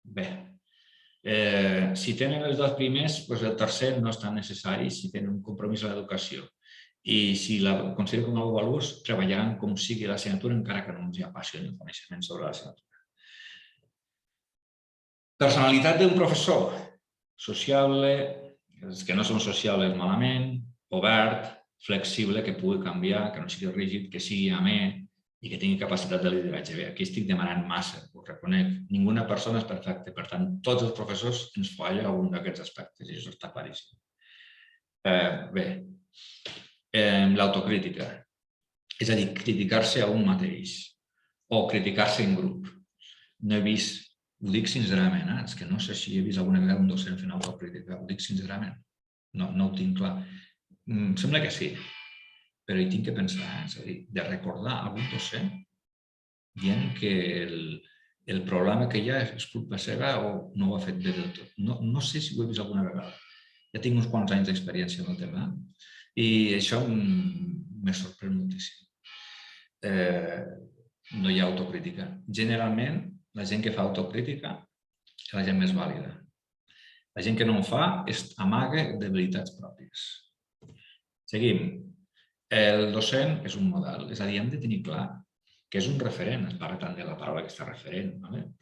Bé, si tenen els dos primers, el tercer no és tan necessari si tenen un compromís a l'educació. I si la consideren com a valuós, treballaran com sigui l'assignatura, encara que no ens hi apassioni el coneixement sobre l'assignatura. Personalitat d'un professor. Sociable, els que no són sociables malament, obert, flexible, que pugui canviar, que no sigui rígid, que sigui amè i que tingui capacitat de lideratge. Bé, aquí estic demanant massa, ho reconec. Ninguna persona és perfecta, per tant, tots els professors ens falla algun d'aquests aspectes i això està claríssim. Bé, l'autocrítica, és a dir, criticar-se a un mateix o criticar-se en grup. No he vist, ho dic sincerament, és que no sé si he vist alguna vegada un docent fent autocrítica, ho dic sincerament, no ho tinc clar. Em sembla que sí, però hi tinc que pensar, és a dir, de recordar algun docent dient que el problema que hi ha és culpa seva o no ho ha fet bé del tot. No sé si ho he vist alguna vegada. Ja tinc uns quants anys d'experiència en el tema i això m'ha sorprès moltíssim. No hi ha autocrítica. Generalment, la gent que fa autocrítica és la gent més vàlida. La gent que no en fa amaga debilitats pròpies. Seguim. El docent és un model, és a dir, hem de tenir clar que és un referent, es parla tant de la paraula que està referent,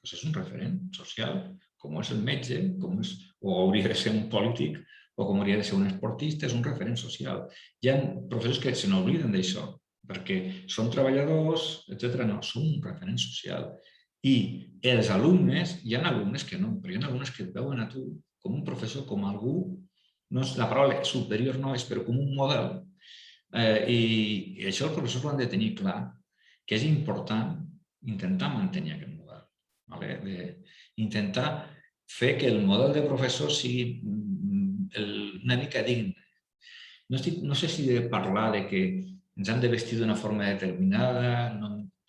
és un referent social, com és el metge, o hauria de ser un polític, o com hauria de ser un esportista, és un referent social. Hi ha professors que se n'obliden d'això, perquè són treballadors, etc. No, són un referent social. I els alumnes, hi ha alumnes que no, però hi ha alumnes que et veuen a tu com un professor, com algú, la paraula superior no és, però com un model. I això els professors ho han de tenir clar, que és important intentar mantenir aquest model. Intentar fer que el model de professor sigui una mica digne. No sé si de parlar de que ens han de vestir d'una forma determinada,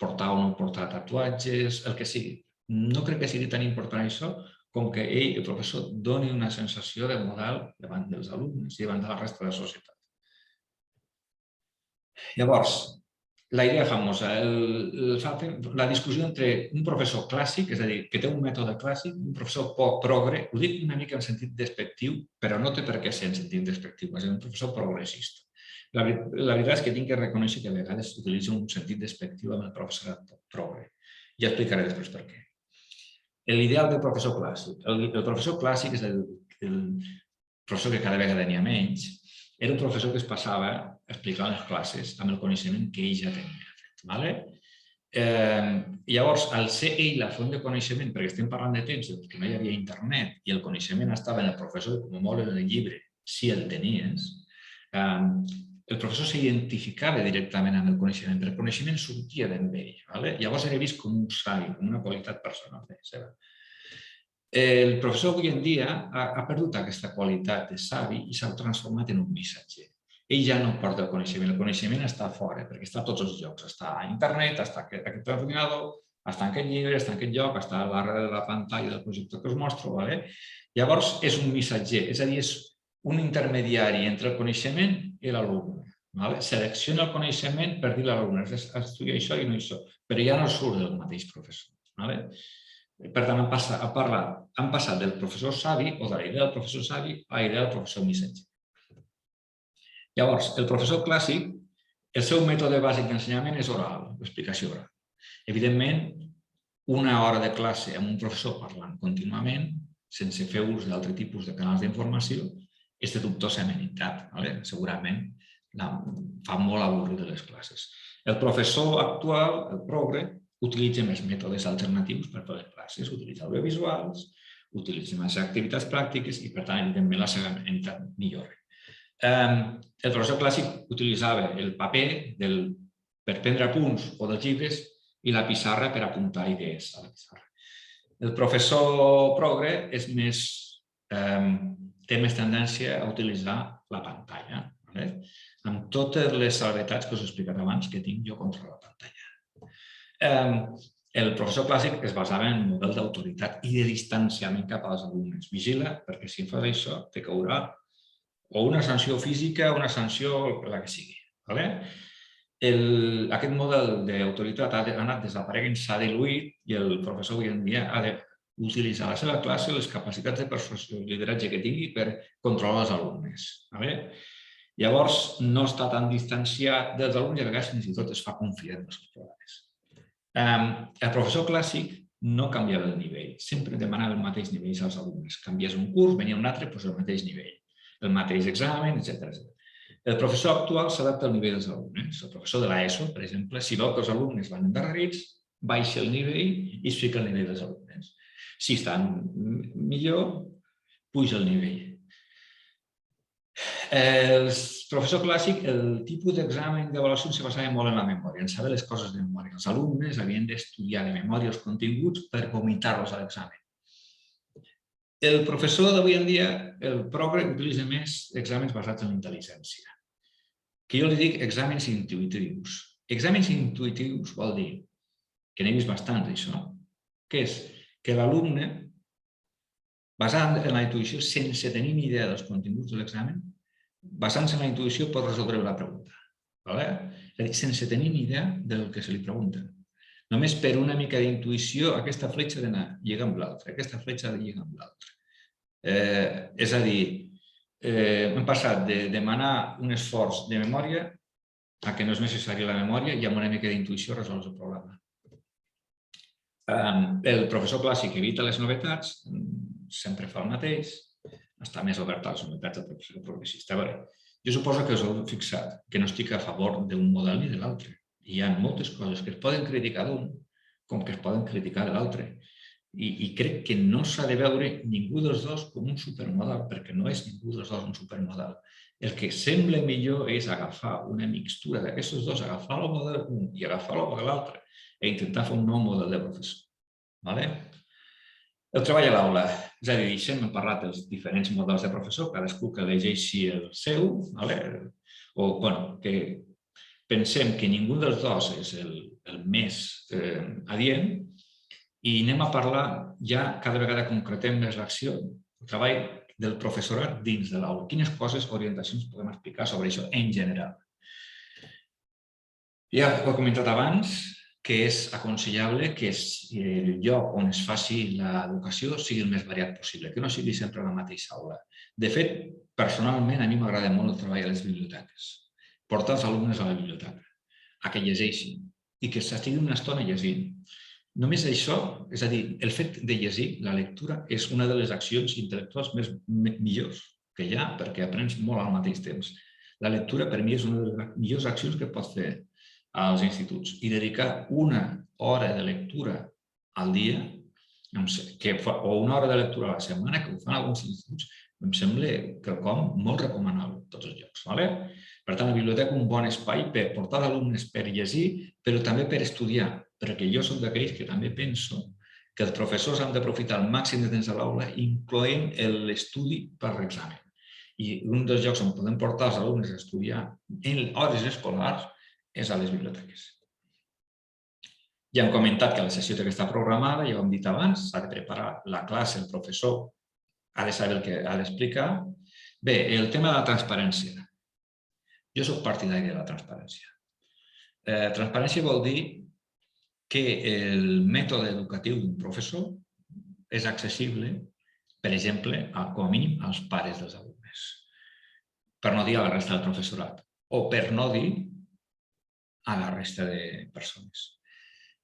portar o no portar tatuatges, el que sigui. No crec que sigui tan important això com que ell, el professor, doni una sensació de model davant dels alumnes i davant de la resta de la societat. Llavors, La idea famosa, la discussió entre un professor clàssic, és a dir, que té un mètode clàssic, un professor poc progre, ho dic una mica en sentit despectiu, però no té per què ser en sentit despectiu, és un professor progressista. La veritat és que tinc que reconèixer que a vegades s'utilitza un sentit despectiu amb el professorat progre. Ja explicaré després per què. L'ideal del professor clàssic. El professor clàssic és el professor que cada vegada n'hi ha menys, era un professor que es passava explicant les classes amb el coneixement que ell ja tenia. Llavors, al ser ell la font de coneixement, perquè estem parlant de temps que no hi havia internet i el coneixement estava en el professor, com molt en el llibre, si el tenies, el professor s'identificava directament amb el coneixement, però el coneixement sortia d'en ell. Llavors era vist com un savi, com una qualitat personal seva. El professor avui en dia ha perdut aquesta qualitat de savi i s'ha transformat en un missatger. Ell ja no porta el coneixement està fora, perquè està a tots els llocs. Està a internet, està a aquest ordinador, està en aquest llibre, està en aquest lloc, està a darrere de la pantalla del projector que us mostro. Llavors, és un missatger, és a dir, és un intermediari entre el coneixement i l'alumne. Selecciona el coneixement per dir a l'alumne, estudia això i no això, però ja no surt del mateix professor. Per tant, han passat del professor savi o de la idea del professor savi a la idea del professor missatger. Llavors, el professor clàssic, el seu mètode bàsic d'ensenyament és oral, l'explicació oral. Evidentment, una hora de classe amb un professor parlant contínuament, sense fer ús d'altre tipus de canals d'informació, és de dubtosa amenitat. Segurament fa molt avorrit de les classes. El professor actual, el progre, utilitza més mètodes alternatius per fer les classes, utilitza audiovisuals, utilitza més activitats pràctiques i, per tant, evidentment, la seva amenitat millora. El professor clàssic utilitzava el paper per prendre apunts o dels llibres i la pissarra per apuntar idees a la pissarra. El professor progre té més tendència a utilitzar la pantalla, amb totes les salvetats que us he explicat abans que tinc jo contra la pantalla. El professor clàssic es basava en un model d'autoritat i de distanciament cap als alumnes. Vigila, perquè si fas això, te caurà o una sanció física o una sanció la que sigui. Aquest model d'autoritat ha anat desapareguent, s'ha diluït i el professor avui en dia ha d'utilitzar a la seva classe les capacitats de persuasió i lideratge que tingui per controlar els alumnes. Llavors, no està tan distanciat dels alumnes i a vegades fins i tot es fa confident dels seus programes. El professor clàssic no canviava el nivell, sempre demanava el mateix nivell als alumnes. Canvies un curs, venia un altre, doncs el mateix nivell, el mateix examen, etc. El professor actual s'adapta al nivell dels alumnes. El professor de l'ESO, per exemple, si veu que els alumnes van endarrerits, baixa el nivell i es fica al nivell dels alumnes. Si estan millor, puja el nivell. El professor clàssic, el tipus d'examen d'avaluació se basava molt en la memòria, en saber les coses de memòria. Els alumnes havien d'estudiar de memòria els continguts per vomitar-los a l'examen. El professor d'avui en dia, el progre, utilitza més exàmens basats en la intel·ligència, que jo li dic exàmens intuitius. Exàmens intuitius vol dir, que n'he vist bastants d'això, que és que l'alumne, basant en la intuïció sense tenir ni idea dels continguts de l'examen, basant-se en la intuïció pot resoldre la pregunta. És a dir, sense tenir ni idea del que se li pregunta. Només per una mica d'intuïció, aquesta fletxa ha d'anar lligant amb l'altra, aquesta fletxa ha de lligar amb l'altra. És a dir, hem passat de demanar un esforç de memòria a que no és necessària la memòria i amb una mica d'intuïció resols el problema. El professor clàssic evita les novetats, sempre fa el mateix, està més obert a les novetats del professor progressista. Jo suposo que us heu fixat que no estic a favor d'un model ni de l'altre. Hi ha moltes coses que es poden criticar d'un com que es poden criticar de l'altre. I crec que no s'ha de veure ningú dels dos com un supermodel, perquè no és ningú dels dos un supermodel. El que sembla millor és agafar una mixtura d'aquests dos, agafar el model un i agafar el model l'altre i intentar fer un nou model de professor. El treball a l'aula, és a dir, hem parlat dels diferents models de professor, cadascú que elegeixi el seu, o que pensem que ningú dels dos és el més adient i anem a parlar, ja cada vegada concretem més l'acció, el treball del professorat dins de l'aula. Quines coses, orientacions podem explicar sobre això en general? Ja ho he comentat abans, que és aconsellable que el lloc on es faci l'educació sigui el més variat possible, que no sigui sempre la mateixa aula. De fet, personalment, a mi m'agrada molt el treball a les biblioteques. Portar els alumnes a la biblioteca, a que llegeixin i que s'estiguin una estona llegint. Només això, és a dir, el fet de llegir, la lectura, és una de les accions intel·lectuals millors que hi ha perquè aprens molt al mateix temps. La lectura, per mi, és una de les millors accions que pots fer als instituts i dedicar una hora de lectura al dia o una hora de lectura a la setmana, que ho fan alguns instituts, em sembla quelcom molt recomanable a tots els llocs. Per tant, la biblioteca és un bon espai per portar els alumnes per llegir, però també per estudiar, perquè jo soc d'aquells que també penso que els professors han d'aprofitar el màxim de temps a l'aula, incloent l'estudi per l'examen. I un dels llocs on podem portar els alumnes a estudiar en hores escolars és a les biblioteques. Ja hem comentat que la sessió té que estar programada, ja ho hem dit abans, s'ha de preparar la classe, el professor ha de saber el que ha d'explicar. Bé, el tema de la transparència. Jo soc partidari de la transparència. Transparència vol dir que el mètode educatiu d'un professor és accessible, per exemple, com a mínim als pares dels alumnes, per no dir a la resta del professorat, o per no dir a la resta de persones.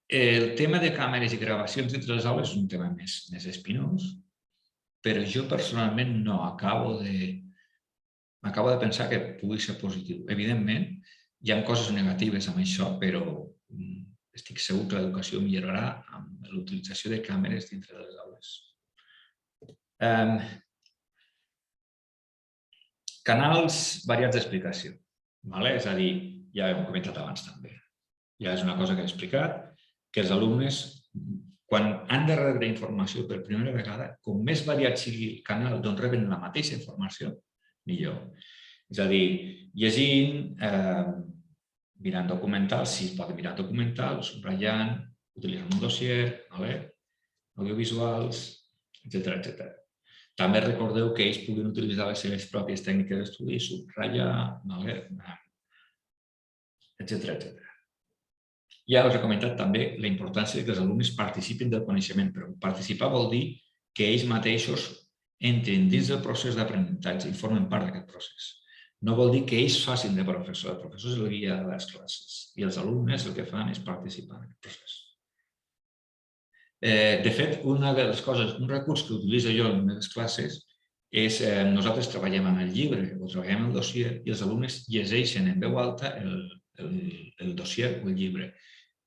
El tema de càmeres i gravacions dintre les aules és un tema més espinós, però jo personalment no acabo de pensar que pugui ser positiu. Evidentment, hi ha coses negatives amb això, però estic segur que l'educació millorarà amb l'utilització de càmeres dintre de les aules. Canals variats d'explicació. És a dir, ja ho hem comentat abans també. Ja és una cosa que he explicat, que els alumnes, quan han de rebre informació per primera vegada, com més variat sigui el canal d'on reben la mateixa informació, millor. És a dir, llegint, mirant documentals, si es poden mirar documentals, subratllant, utilitzant un dossier, audiovisuals, etc. També recordeu que ells puguin utilitzar les seves pròpies tècniques d'estudi, subratllar, etc. Ja us he comentat també la importància que els alumnes participin del coneixement, però participar vol dir que ells mateixos entrin dins del procés d'aprenentatge i formen part d'aquest procés. No vol dir que ells facin de professor, el professor és el guia de les classes i els alumnes el que fan és participar en aquest procés. De fet, una de les coses, un recurs que utilitzo jo en les classes és nosaltres treballem en el llibre o treballem en el dossier i els alumnes llegeixen en veu alta el dossier o el llibre.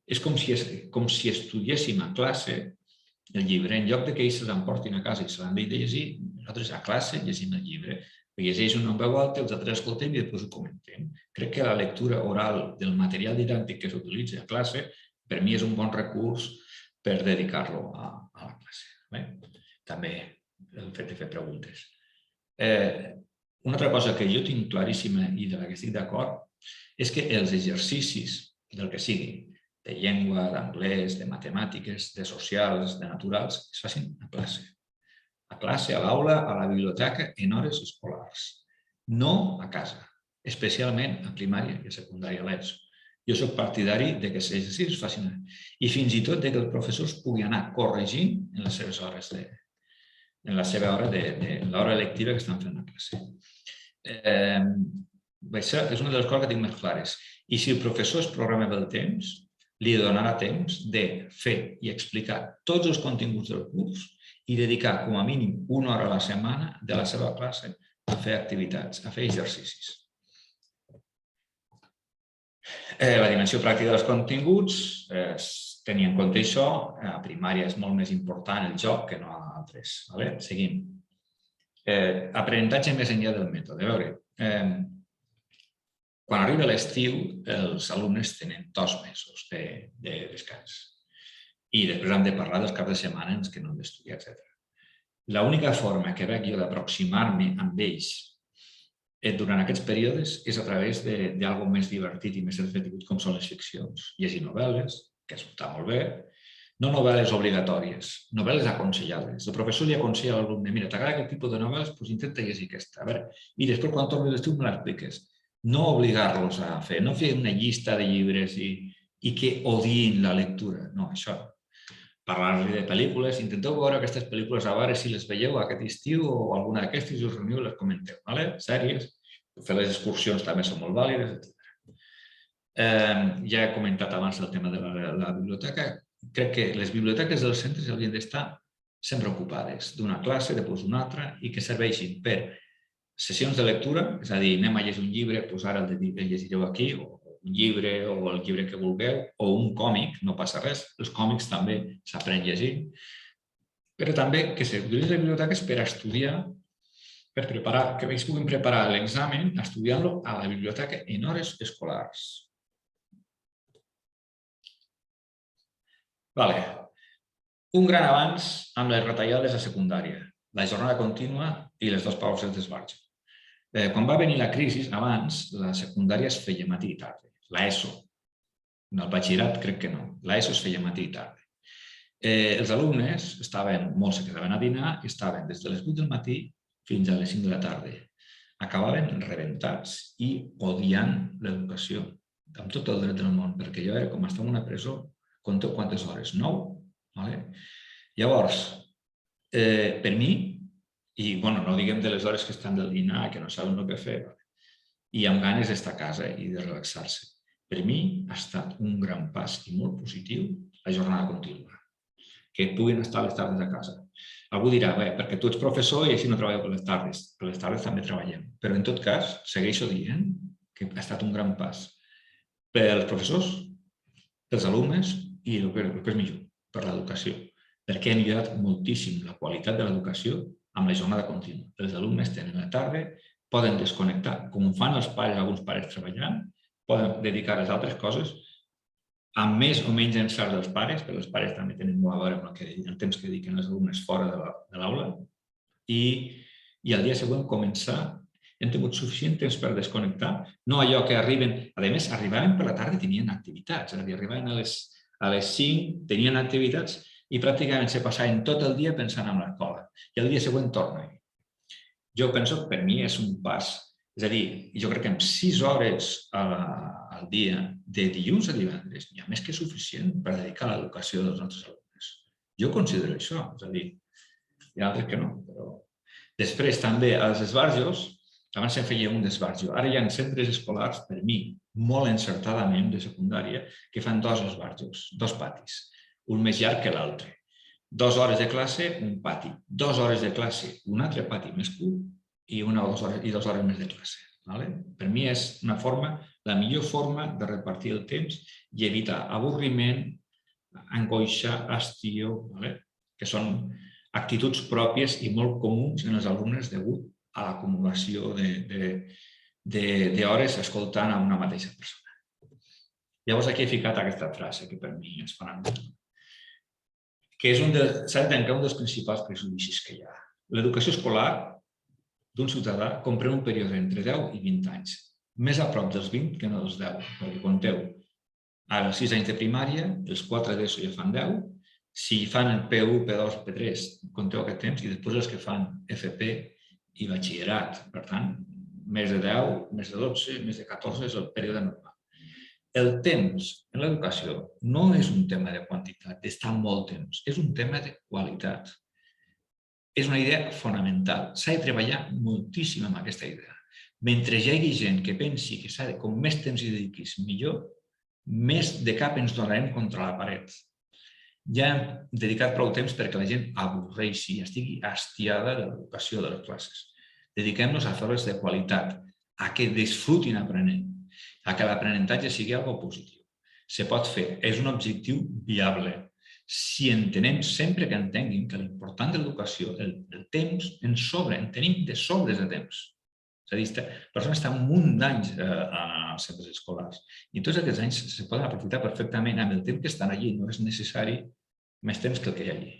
És com si estudiéssim a classe el llibre. En lloc que ells se l'emportin a casa i se l'han de llegir, nosaltres a classe llegim el llibre. Llegeixen en veu alta, els altres escoltem i després ho comentem. Crec que la lectura oral del material didàctic que s'utilitza a classe per mi és un bon recurs per dedicar-lo a la classe. També el fet de fer preguntes. Una altra cosa que jo tinc claríssima i de la que estic d'acord és que els exercicis del que sigui, de llengua, d'anglès, de matemàtiques, de socials, de naturals, es facin a classe. A classe, a l'aula, a la biblioteca, en hores escolars. No a casa, especialment a primària i a secundària a l'ESO. Jo soc partidari que els exercicis es facin i fins i tot que els professors puguin anar corregint en les seves hores en la seva hora de l'hora lectiva que estan fent a classe. Això és una de les coses que tinc més clares. I si el professor es programa pel temps, li donarà temps de fer i explicar tots els continguts del curs i dedicar com a mínim una hora a la setmana de la seva classe a fer activitats, a fer exercicis. La dimensió pràctica dels continguts, tenint en compte això, a primària és molt més important el joc que no a altres. Seguim. Aprenentatge més enllà del mètode. A veure, quan arriba l'estiu, els alumnes tenen 2 mesos de descans. I després hem de parlar dels caps de setmana en els que no han d'estudiar, etc. L'única forma que veig jo d'aproximar-me amb ells durant aquests períodes és a través d'algo més divertit i més entretingut com són les ficcions. Llegir novel·les, que està molt bé, no novel·les obligatòries, novel·les aconsellades. El professor li aconsella a l'alumne, mira, t'agrada aquest tipus de novel·les? Doncs intenta llegir aquesta. I després, quan tornis l'estiu, me l'expliques. no obligar-los a fer, no fer una llista de llibres i que odien la lectura. No, això. Parlar-li de pel·lícules, intenteu veure aquestes pel·lícules a veure si les veieu aquest estiu o alguna d'aquestes i us reuniu i les comenteu. Sèries, fer les excursions també són molt vàlides, etc. Ja he comentat abans el tema de la biblioteca. Crec que les biblioteques dels centres haurien d'estar sempre ocupades d'una classe, després d'una altra, i que serveixin per sessions de lectura, és a dir, anem a llegir un llibre, doncs ara el llegireu aquí, o un llibre, o el llibre que vulgueu, o un còmic, no passa res. Els còmics també s'aprèn llegint. Però també que s'utilitzen les biblioteques per estudiar, per preparar, que ells puguin preparar l'examen estudiant-lo a la biblioteca en hores escolars. Un gran avanç amb les retallades a secundària, la jornada contínua i les dues pauses d'esbarjo. Quan va venir la crisi, abans, la secundària es feia matí i tarda. L'ESO. En el batxillerat crec que no. L'ESO es feia matí i tarda. Els alumnes molts se quedaven a dinar i estaven des de les 8 del matí fins a les 5 de la tarda. Acabaven rebentats i odiant l'educació, amb tot el dret del món, perquè jo era com estar en una presó. Conteu quantes hores? 9? Llavors, per mi, i no diguem de les hores que estan del dinar, que no saben el que fer, i amb ganes d'estar a casa i de relaxar-se. Per mi ha estat un gran pas i molt positiu la jornada contínua, que puguin estar les tardes a casa. Algú dirà, perquè tu ets professor i així no treballeu per les tardes. Per les tardes també treballem. Però en tot cas, segueixo dient que ha estat un gran pas pels professors, pels alumnes i el que és millor, per l'educació, perquè ha millorat moltíssim la qualitat de l'educació amb la jornada contínua. Els alumnes tenen la tarda, poden desconnectar, com fan els pares, alguns pares treballant, poden dedicar a altres coses, amb més o menys encert dels pares, perquè els pares també tenen molt a veure amb el temps que dediquen els alumnes fora de l'aula, i al dia següent començar. Hem tingut suficient temps per desconnectar, no allò que arriben... A més, arribaven per la tarda i tenien activitats, és a dir, arribaven a les 5, tenien activitats i pràcticament se passaven tot el dia pensant en l'escola i el dia següent tornen. Jo penso que per mi és un pas, és a dir, jo crec que amb 6 hores al dia, de dilluns a divendres, hi ha més que suficient per dedicar a l'educació dels nostres alumnes. Jo considero això, és a dir, hi ha altres que no, però... Després també als esbarjos, abans se'n feia un d'esbarjo, ara hi ha centres escolars, per mi, molt encertadament de secundària, que fan 2 esbarjos, 2 patis, un més llarg que l'altre. 2 hores de classe, un pati. 2 hores de classe, un altre pati més curt i 2 hores més de classe. Per mi és la millor forma de repartir el temps i evitar avorriment, angoixa, estiu, que són actituds pròpies i molt comuns en els alumnes degut a l'acumulació d'hores escoltant a una mateixa persona. Llavors aquí he ficat aquesta frase que per mi és fonamental, que s'ha de tancar un dels principals prejudicis que hi ha. L'educació escolar d'un ciutadà comprèn un període entre 10 i 20 anys, més a prop dels 20 que no dels 10, perquè compteu ara els 6 anys de primària, els 4 d'ESO ja fan 10, si fan el P1, P2, P3, compteu aquest temps, i després els que fan FP i batxillerat. Per tant, més de 10, més de 12, més de 14 és el període normal. El temps en l'educació no és un tema de quantitat, d'estar molt temps, és un tema de qualitat. És una idea fonamental. S'ha de treballar moltíssim amb aquesta idea. Mentre hi hagi gent que pensi que com més temps hi dediquis millor, més de cap ens donarem contra la paret. Ja hem dedicat prou temps perquè la gent avorreixi i estigui hastiada de l'educació de les classes. Dediquem-nos a fer-les de qualitat, a que disfrutin aprenent, a que l'aprenentatge sigui algo positiu. Se pot fer, és un objectiu viable. Si entenem sempre que entenguin que l'important de l'educació, el temps, ens sobra, en tenim de sobres de temps. És a dir, les persones estan un munt d'anys als centres escolars i tots aquests anys se poden aprofitar perfectament amb el temps que estan allí. No és necessari més temps que el que hi ha allí.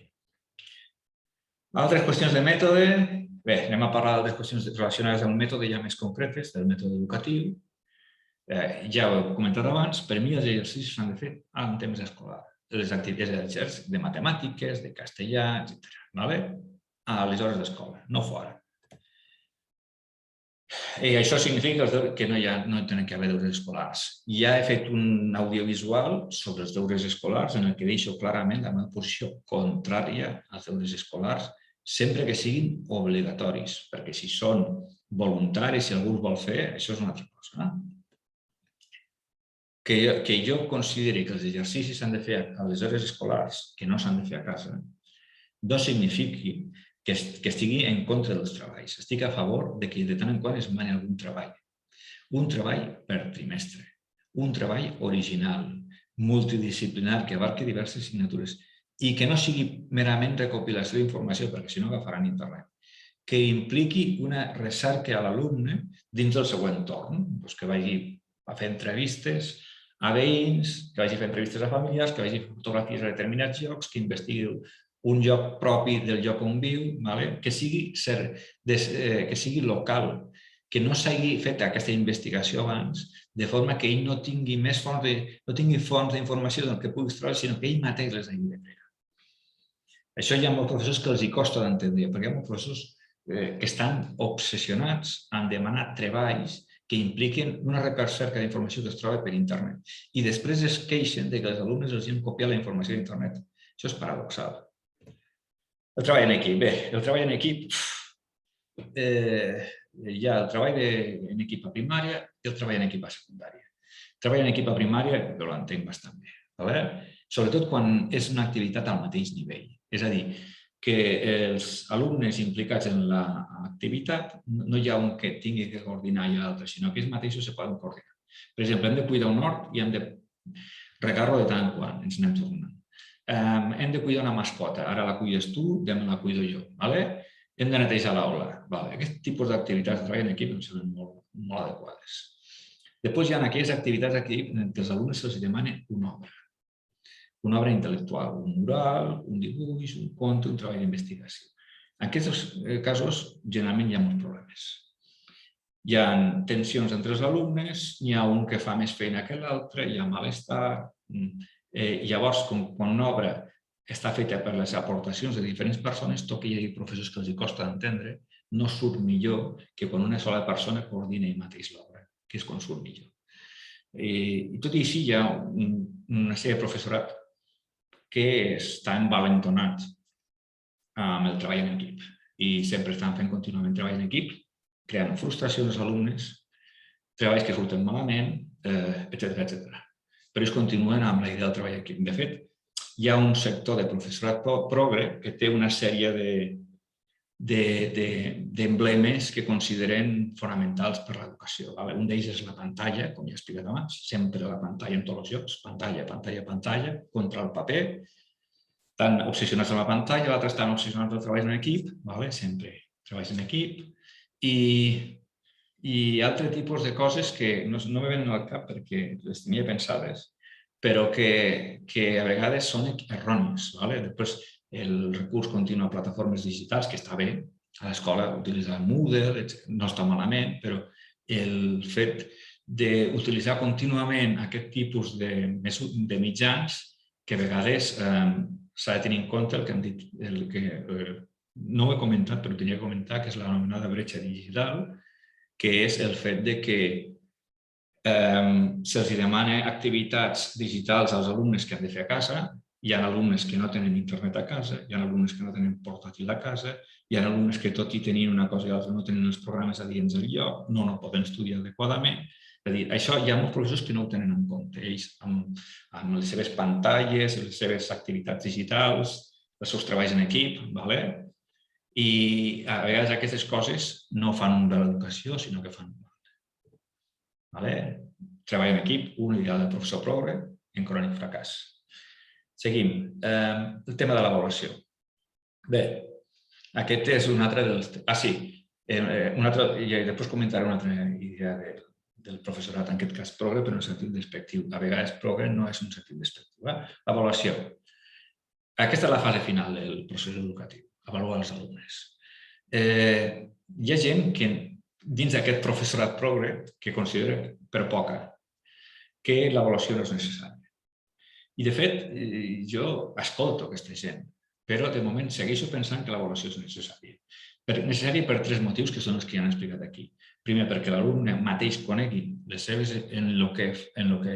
Altres qüestions de mètode. Bé, anem a parlar d'altres qüestions relacionades amb el mètode ja més concretes, del mètode educatiu. Ja ho he comentat abans, per mi els exercicis s'han de fer en temps escolar. Les activitats de matemàtiques, de castellà, etc. A les hores d'escola, no fora. I això significa que no tenen que haver deures escolars. Ja he fet un audiovisual sobre els deures escolars en el que deixo clarament la meva posició contrària als deures escolars sempre que siguin obligatoris, perquè si són voluntaris, si algú els vol fer, això és una altra cosa. Que jo consideri que els exercicis s'han de fer a les hores escolars, que no s'han de fer a casa, no signifiqui que estigui en contra dels treballs. Estic a favor de que de tant en quant es mani algun treball. Un treball per trimestre, un treball original, multidisciplinar, que abarqui diverses assignatures i que no sigui merament recopilació d'informació, perquè si no agafaran internet, que impliqui una recerca a l'alumne dins del seu entorn, que vagi a fer entrevistes a veïns, que vagi a fer entrevistes a familiars, que vagi a fer fotografies a determinats llocs, que investigui un lloc propi del lloc on viu, que sigui local, que no s'hagi fet aquesta investigació abans, de forma que ell no tingui fonts d'informació del que pugui extraure, sinó que ell mateix les hagi de crear. Això hi ha molts professors que els costa d'entendre, perquè hi ha molts professors que estan obsessionats en demanar treballs que impliquen una recerca d'informació que es troba per internet i després es queixen que els alumnes els han copiat la informació d'internet. Això és paradoxal. El treball en equip. Bé, el treball en equip, hi ha el treball en equip a primària i el treball en equip a secundària. El treball en equip a primària jo l'entenc bastant bé, sobretot quan és una activitat al mateix nivell. És a dir, que els alumnes implicats en l'activitat no hi ha un que tingui que coordinar i l'altre, sinó que ells mateixos se poden coordinar. Per exemple, hem de cuidar un hort i hem de regar-lo de tant en quant, ens anem tornant. Hem de cuidar una mascota, ara la cuides tu, demà la cuido jo. Hem de netejar l'aula. Aquest tipus d'activitats de treball en equip em semblen molt adequades. Després hi ha aquelles activitats d'equip en què els alumnes se'ls demana una obra intel·lectual, un mural, un dibuix, un conte, un treball d'investigació. En aquests casos, generalment hi ha molts problemes. Hi ha tensions entre els alumnes, n'hi ha un que fa més feina que l'altre, hi ha malestar. Llavors, quan una obra està feta per les aportacions de diferents persones, tot i que hi ha professors que els costa d'entendre, no surt millor que quan una sola persona coordina ell mateix l'obra, que és quan surt millor. I tot i així hi ha una sèrie de professorat que està envalentonat amb el treball en equip i sempre estan fent contínuament treball en equip, creant frustració als alumnes, treballs que surten malament, etc. Però ells continuen amb la idea del treball en equip. De fet, hi ha un sector de professorat progre que té una sèrie d'emblemes que consideren fonamentals per l'educació. Un d'ells és la pantalla, com ja he explicat abans, sempre la pantalla en tots els llocs, pantalla, contra el paper, estan obsessionats amb la pantalla, l'altre estan obsessionats amb el treball en equip, sempre treballs en equip, i altres tipus de coses que no me venen al cap perquè les tenia pensades, però que a vegades són errònies. Després, el recurs continu a plataformes digitals, que està bé, a l'escola utilitzar Moodle, no està malament, però el fet d'utilitzar contínuament aquest tipus de mitjans, que a vegades s'ha de tenir en compte el que hem dit, no ho he comentat, però tenia que comentar, que és l'anomenada bretxa digital, que és el fet que se'ls demana activitats digitals als alumnes que han de fer a casa. Hi ha alumnes que no tenen internet a casa, hi ha alumnes que no tenen portàtil a casa, hi ha alumnes que tot i tenint una cosa i l'altra no tenen els programes adients al lloc, no poden estudiar adequadament. És a dir, això hi ha molts professors que no ho tenen en compte. Ells, amb les seves pantalles, les seves activitats digitals, els seus treballs en equip, i a vegades aquestes coses no fan una bona educació, sinó que fan una altra. Treball en equip, un ideal del professor progre, en crònic fracàs. Seguim. El tema de l'avaluació. Bé, aquest és un altre dels... sí, després comentaré una altra idea del professorat, en aquest cas progre, però en sentit despectiu. A vegades progre no és un sentit despectiu. Avaluació. Aquesta és la fase final del procés educatiu, avaluar els alumnes. Hi ha gent que dins d'aquest professorat progre que considera per poca que l'avaluació no és necessària. I, de fet, jo escolto aquesta gent, però de moment segueixo pensant que l'avaluació és necessària. Necessari per tres motius que són els que ja han explicat aquí. Primer, perquè l'alumne mateix conegui les seves en el que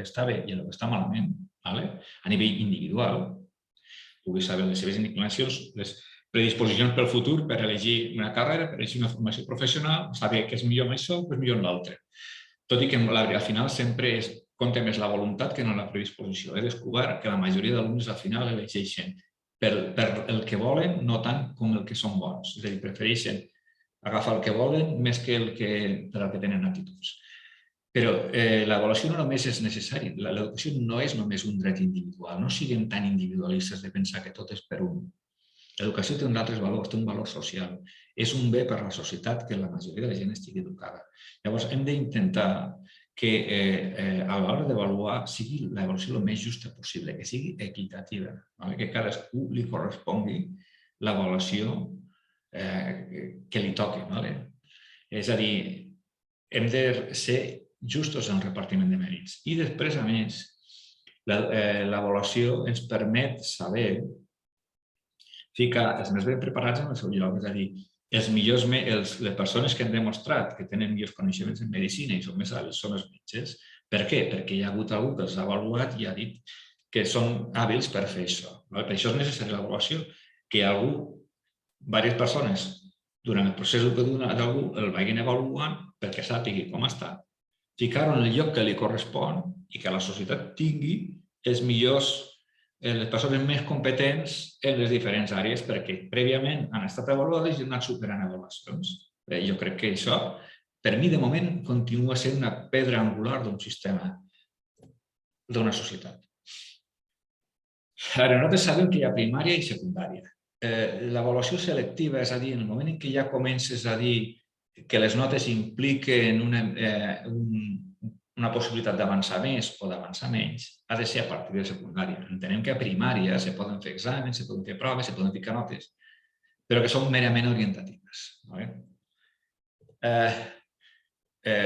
està bé i en el que està malament, a nivell individual, pugui saber les seves inclinacions, les predisposicions pel futur per elegir una carrera, per elegir una formació professional, saber què és millor en això, què és millor en l'altre. Tot i que al final sempre compta més la voluntat que no la predisposició. He descobert que la majoria d'alumnes al final elegeixen per el que volen, no tant com el que són bons. És a dir, prefereixen agafar el que volen més que el que tenen aptituds. Però l'avaluació no només és necessària. L'educació no és només un dret individual. No siguem tan individualistes de pensar que tot és per un. L'educació té uns altres valors, té un valor social. És un bé per a la societat que la majoria de la gent estigui educada. Llavors, hem d'intentar que a l'hora d'avaluar sigui l'avaluació el més justa possible, que sigui equitativa, que cadascú li correspongui l'avaluació que li toqui. És a dir, hem de ser justos en el repartiment de mèrits. I després, a més, l'avaluació ens permet saber ficar els més ben preparats en el seu lloc, és a dir, les persones que han demostrat que tenen millors coneixements en medicina i són més hàbils són els metges. Per què? Perquè hi ha hagut algú que els ha avaluat i ha dit que són hàbils per fer això. Per això és necessària l'avaluació, que diverses persones durant el procés d'algú el vagin avaluant perquè sàpigui com està, ficar-ho en el lloc que li correspon i que la societat tingui les persones més competents en les diferents àrees perquè prèviament han estat avaluades i han anat superant avaluacions. Jo crec que això, per mi, de moment, continua sent una pedra angular d'un sistema, d'una societat. Ara, nosaltres sabem que hi ha primària i secundària. L'avaluació selectiva, és a dir, en el moment en què ja comences a dir que les notes impliquen una possibilitat d'avançar més o d'avançar menys, ha de ser a partir de secundària. Entenem que a primària se poden fer exàmens, se poden fer proves, se poden ficar notes, però que són merament orientatives.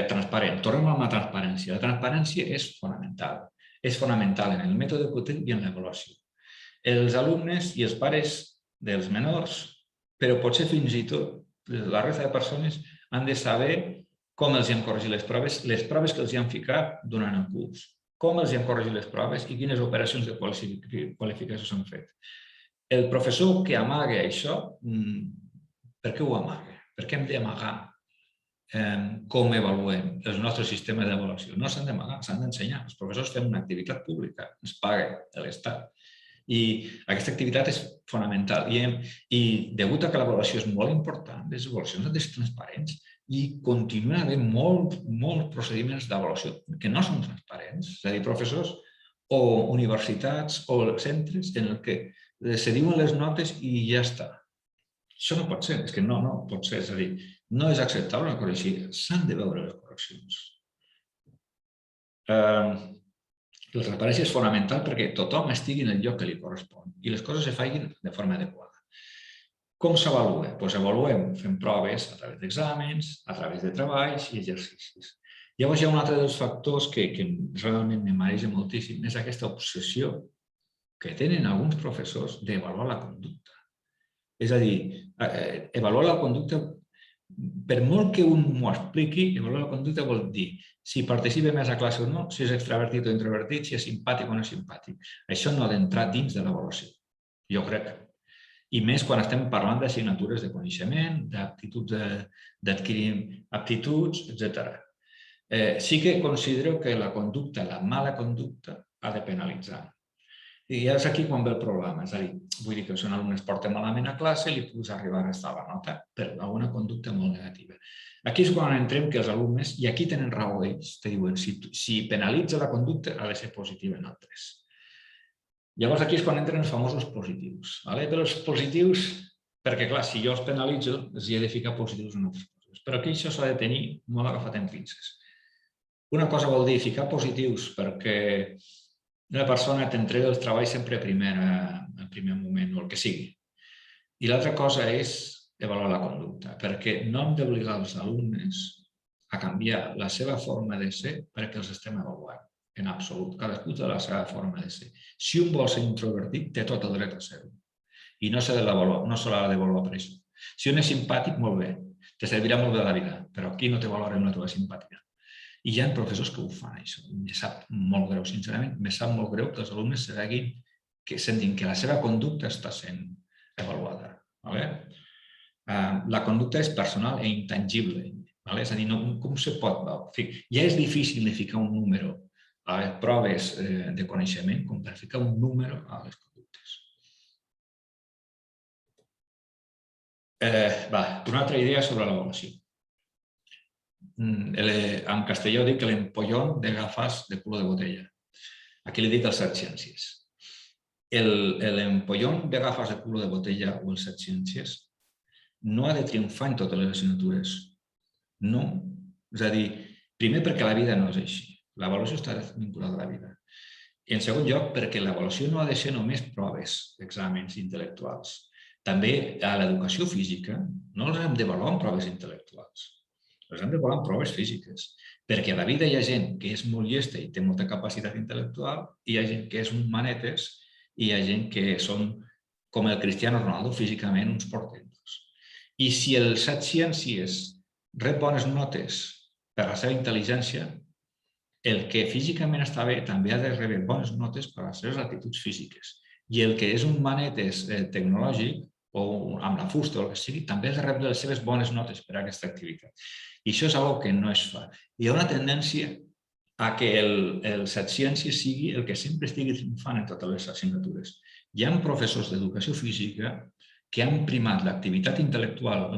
Transparent. Tornem a la transparència. La transparència és fonamental. És fonamental en el mètode educatiu i en l'avaluació. Els alumnes i els pares dels menors, però potser fins i tot la resta de persones, han de saber com els han corregit les proves que els han ficat durant el curs, com els han corregit les proves i quines operacions de qualificació s'han fet. El professor que amaga això, per què ho amaga? Per què hem d'amagar com avaluem els nostres sistemes d'avaluació? No s'han d'amagar, s'han d'ensenyar. Els professors fem una activitat pública, ens paga l'Estat. I aquesta activitat és fonamental. I degut a que l'avaluació és molt important, les avaluacions han de ser transparents i continuen havent molts procediments d'avaluació que no són transparents. És a dir, professors o universitats o centres en què se diuen les notes i ja està. Això no pot ser, és que no pot ser. És a dir, no és acceptable una correcció, s'han de veure les correccions. La transparència és fonamental perquè tothom estigui en el lloc que li correspon i les coses es facin de forma adequada. Com s'avalua? Doncs avaluem fent proves a través d'exàmens, a través de treballs i exercicis. Llavors hi ha un altre dels factors que realment me mareja moltíssim, és aquesta obsessió que tenen alguns professors d'avaluar la conducta. És a dir, avaluar la conducta, per molt que un m'ho expliqui, avaluar la conducta vol dir si participa més a classe o no, si és extravertit o introvertit, si és simpàtic o no és simpàtic. Això no ha d'entrar dins de l'avaluació, jo crec. I més quan estem parlant d'assignatures de coneixement, d'adquirir aptituds, etc. Sí que considero que la conducta, la mala conducta, ha de penalitzar. I és aquí quan ve el problema. És a dir, vull dir que si un alumne es porta malament a classe, li puguis arribar a restar la nota per alguna conducta molt negativa. Aquí és quan entrem que els alumnes, i aquí tenen raó ells, te diuen si penalitza la conducta ha de ser positiva en altres. Llavors aquí és quan entren els famosos positius. Però els positius, perquè clar, si jo els penalitzo, els hi he de ficar positius en altres coses. Però aquí això s'ha de tenir molt agafat en pinces. Una cosa vol dir ficar positius perquè una persona t'entrega els treballs sempre al primer moment, o el que sigui. I l'altra cosa és avaluar la conducta, perquè no hem d'obligar els alumnes a canviar la seva forma de ser perquè els estem avaluant, en absolut. Cadascú té la seva forma de ser. Si un vol ser introvertit, té tot el dret a ser-ho. I no se l'ha d'avaluar per això. Si un és simpàtic, molt bé, te servirà molt bé a la vida, però aquí no te valorem la teva simpatia. I hi ha professors que ho fan, això. Em sap molt greu, sincerament, em sap molt greu que els alumnes sentin que la seva conducta està sent avaluada. La conducta és personal i intangible. És a dir, com se pot? Ja és difícil de ficar un número a les proves de coneixement com per ficar un número a les conductes. Una altra idea sobre l'avaluació. En castellà dic l'empollón de gafes de culo de botella. Aquí li dic els set ciències. L'empollón de gafes de culo de botella o els set ciències no ha de triomfar en totes les assignatures. No. És a dir, primer perquè la vida no és així. L'avaluació està vinculada a la vida. I en segon lloc, perquè l'avaluació no ha de ser només proves, exàmens intel·lectuals. També a l'educació física no les hem d'avaluar en proves intel·lectuals. Les hem d'avaluar en proves físiques. Perquè a la vida hi ha gent que és molt llesta i té molta capacitat intel·lectual, i hi ha gent que és un manetes i hi ha gent que són, com el Cristiano Ronaldo, físicament uns portentos. I si els set ciències rep bones notes per la seva intel·ligència, el que físicament està bé també ha de rebre bones notes per les seves aptituds físiques. I el que és un manetes tecnològic o amb la fusta o el que sigui, també ha de rebre les seves bones notes per a aquesta activitat. I això és una cosa que no es fa. Hi ha una tendència a que el set ciències sigui el que sempre estigui triomfant en totes les assignatures. Hi ha professors d'educació física que han primat l'activitat intel·lectual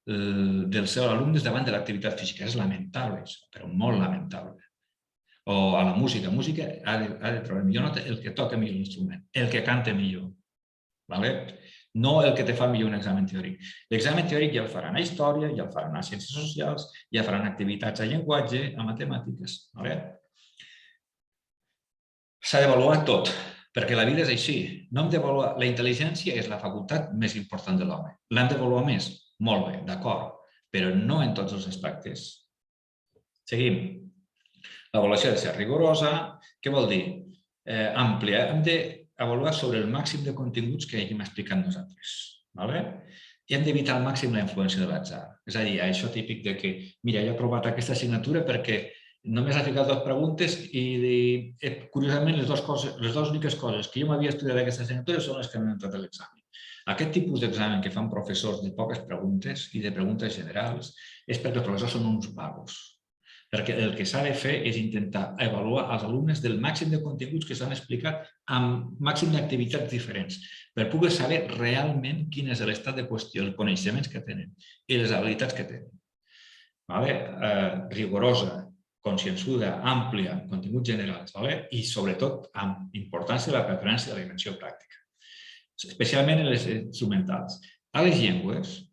dels seus alumnes davant de l'activitat física. És lamentable, però molt lamentable. O a la música. Música ha de trobar millor nota el que toca millor l'instrument, el que canta millor. No el que te fa millor un examen teòric. L'examen teòric ja el faran a història, ja el faran a ciències socials, ja faran activitats a llenguatge, a matemàtiques. S'ha d'avaluar tot, perquè la vida és així. No hem d'avaluar. La intel·ligència és la facultat més important de l'home. L'hem d'avaluar més? Molt bé, d'acord, però no en tots els aspectes. Seguim. L'avaluació ha de ser rigorosa. Què vol dir? Àmplia. Hem d'avaluar sobre el màxim de continguts que hàgim explicat nosaltres. I hem d'evitar al màxim la influència de l'atzar. És a dir, això típic de que, mira, jo he aprovat aquesta assignatura perquè només ha ficat dues preguntes i, curiosament, les dues úniques coses que jo m'havia estudiat d'aquesta assignatura són les que han entrat a l'examen. Aquest tipus d'examen que fan professors de poques preguntes i de preguntes generals és perquè els professors són uns vagos. Perquè el que s'ha de fer és intentar avaluar els alumnes del màxim de continguts que s'han explicat amb màxim d'activitats diferents per poder saber realment quin és l'estat de qüestió, els coneixements que tenen i les habilitats que tenen. Rigorosa, consciençuda, àmplia, amb continguts generals i, sobretot, amb importància de la preferència de la dimensió pràctica, especialment en les instrumentals. A les llengües,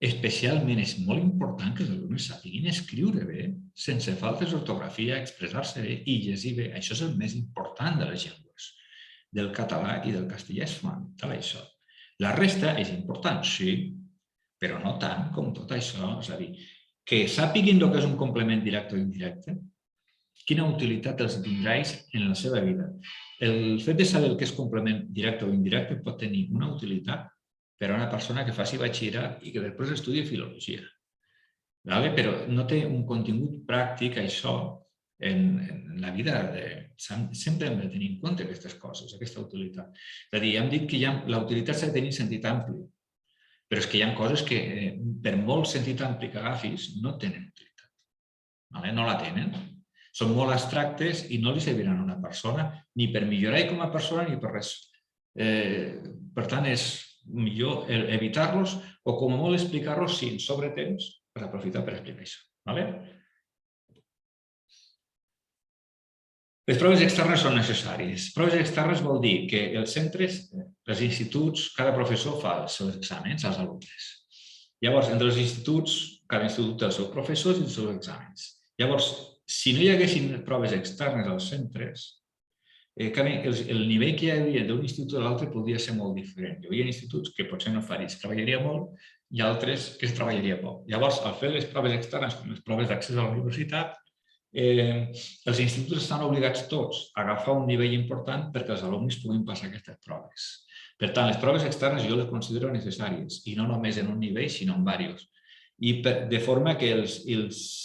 especialment és molt important que els alumnes sàpiguin escriure bé, sense faltes d'ortografia, expressar-se bé i llegir bé. Això és el més important de les llengües. Del català i del castellà és fonamental això. La resta és important, sí, però no tant com tot això. És a dir, que sàpiguin el que és un complement directe o indirecte, quina utilitat els tindràs en la seva vida. El fet de saber el que és complement directe o indirecte pot tenir una utilitat per a una persona que faci batxillerat i que després estudi filologia. Però no té un contingut pràctic, això, en la vida. Sempre hem de tenir en compte aquestes coses, aquesta utilitat. És a dir, hem dit que la utilitat s'ha de tenir sentit ampli, però és que hi ha coses que, per molt sentit ampli que agafis, no tenen utilitat. No la tenen. Són molt abstractes i no li serviran a una persona ni per millorar com a persona ni per res. Per tant, és millor evitar-los o, com a molt, explicar-los si ens sobra temps per aprofitar per explicar això. Les proves externes són necessàries. Proves externes vol dir que els centres, els instituts, cada professor fa els seus exàmens als alumnes. Llavors, entre els instituts, cada institut té els seus professors i els seus exàmens. Llavors, si no hi haguessin proves externes als centres, el nivell que hi havia d'un institut a l'altre podria ser molt diferent. Hi havia instituts que potser no faria, es treballaria molt, i altres que es treballaria poc. Llavors, al fer les proves externes, com les proves d'accés a la universitat, Els instituts estan obligats tots a agafar un nivell important perquè els alumnes puguin passar aquestes proves. Per tant, les proves externes jo les considero necessàries, i no només en un nivell, sinó en diversos. I de forma que els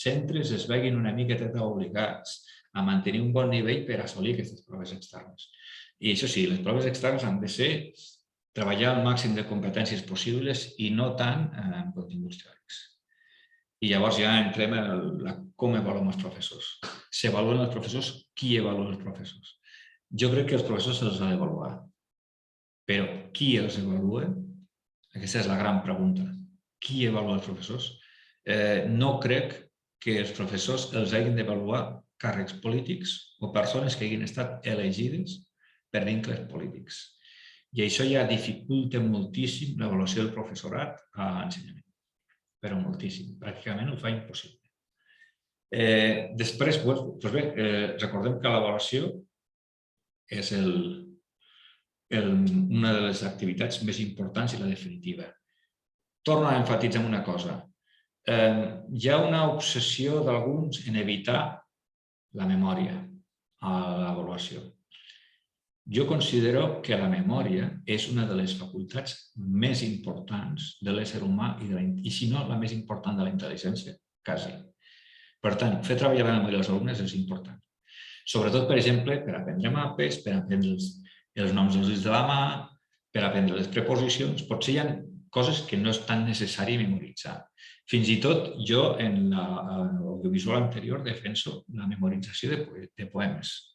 centres es veguin una miqueta obligats a mantenir un bon nivell per assolir aquestes proves externes. I això sí, les proves externes han de ser treballar el màxim de competències possibles i no tant en continguts teòrics. I llavors ja entrem a com avaluem els professors. S'avaluen els professors? Qui avalua els professors? Jo crec que els professors se'ls ha d'avaluar. Però qui els avalua? Aquesta és la gran pregunta. Qui avalua els professors? No crec que els professors els hagin d'avaluar càrrecs polítics o persones que hagin estat elegides per vincles polítics. I això ja dificulta moltíssim l'avaluació del professorat a l'ensenyament. Però moltíssim. Pràcticament ho fa impossible. Després, recordem que l'avaluació és una de les activitats més importants i la definitiva. Torno a emfatitzar una cosa. Hi ha una obsessió d'alguns en evitar la memòria a l'avaluació. Jo considero que la memòria és una de les facultats més importants de l'ésser humà i, si no, la més important de la intel·ligència, quasi. Per tant, fer treballar la memòria dels alumnes és important. Sobretot, per exemple, per aprendre mapes, per aprendre els noms dels dits de la mà, per aprendre les preposicions. Potser hi ha coses que no és tan necessari memoritzar. Fins i tot jo, en l'audiovisual anterior, defenso la memorització de poemes.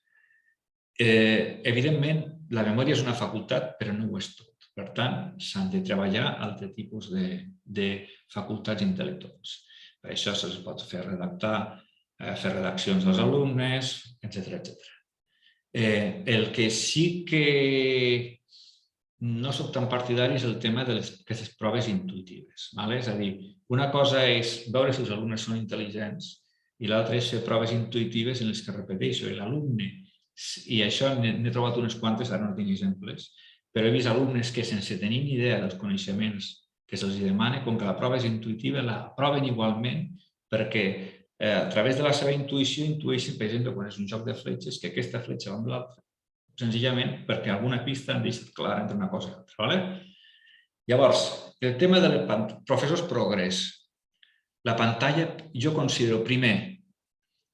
Evidentment, la memòria és una facultat, però no ho és tot. Per tant, s'han de treballar altres tipus de facultats intel·lectuals. Per això se'ls pot fer redactar, fer redaccions als alumnes, etc. El que sí que no soc tan partidari és el tema d'aquestes proves intuïtives. És a dir, una cosa és veure si els alumnes són intel·ligents i l'altra és fer proves intuïtives en les que repeteixo. I l'alumne, i això n'he trobat unes quantes, ara no tinc exemples, però he vist alumnes que sense tenir ni idea dels coneixements que se'ls demana, com que la prova és intuïtiva, la proven igualment perquè a través de la seva intuïció intueixen, per exemple, quan és un joc de fletxes, que aquesta fletxa va amb l'altra, senzillament perquè alguna pista han deixat clara entre una cosa i l'altra. Llavors, el tema dels professors progrés. La pantalla, jo considero, primer,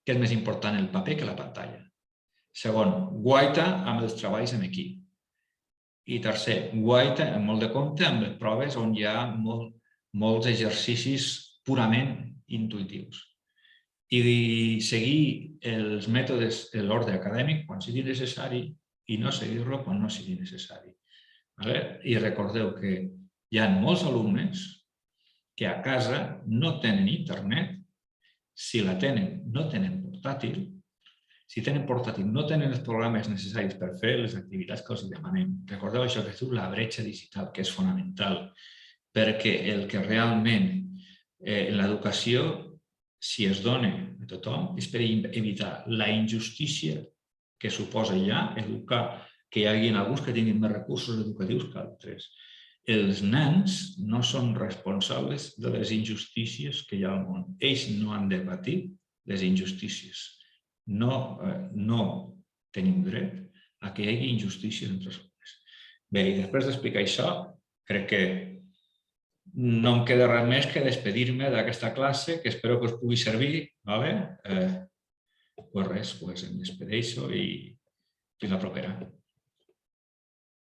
que és més important el paper que la pantalla. Segon, guaita amb els treballs en equip. I tercer, guaita amb molt de compte amb les proves on hi ha molts exercicis purament intuïtius. I seguir els mètodes de l'ordre acadèmic quan sigui necessari i no seguir-lo quan no sigui necessari. I recordeu que hi ha molts alumnes que a casa no tenen internet, si la tenen no tenen portàtil. Si tenen portàtil, no tenen els programes necessaris per fer les activitats que els demanem. Recordeu això que es diu la bretxa digital, que és fonamental, perquè el que realment en l'educació, si es dona a tothom, és per evitar la injustícia que suposa ja educar, que hi hagi alguns que tinguin més recursos educatius que altres. Els nens no són responsables de les injustícies que hi ha al món. Ells no han de patir les injustícies. No tenim dret a que hi hagi injustícies entre els alumnes. Bé, i després d'explicar això, crec que no em queda res més que despedir-me d'aquesta classe, que espero que us pugui servir. Doncs res, em despedeixo i fins la propera.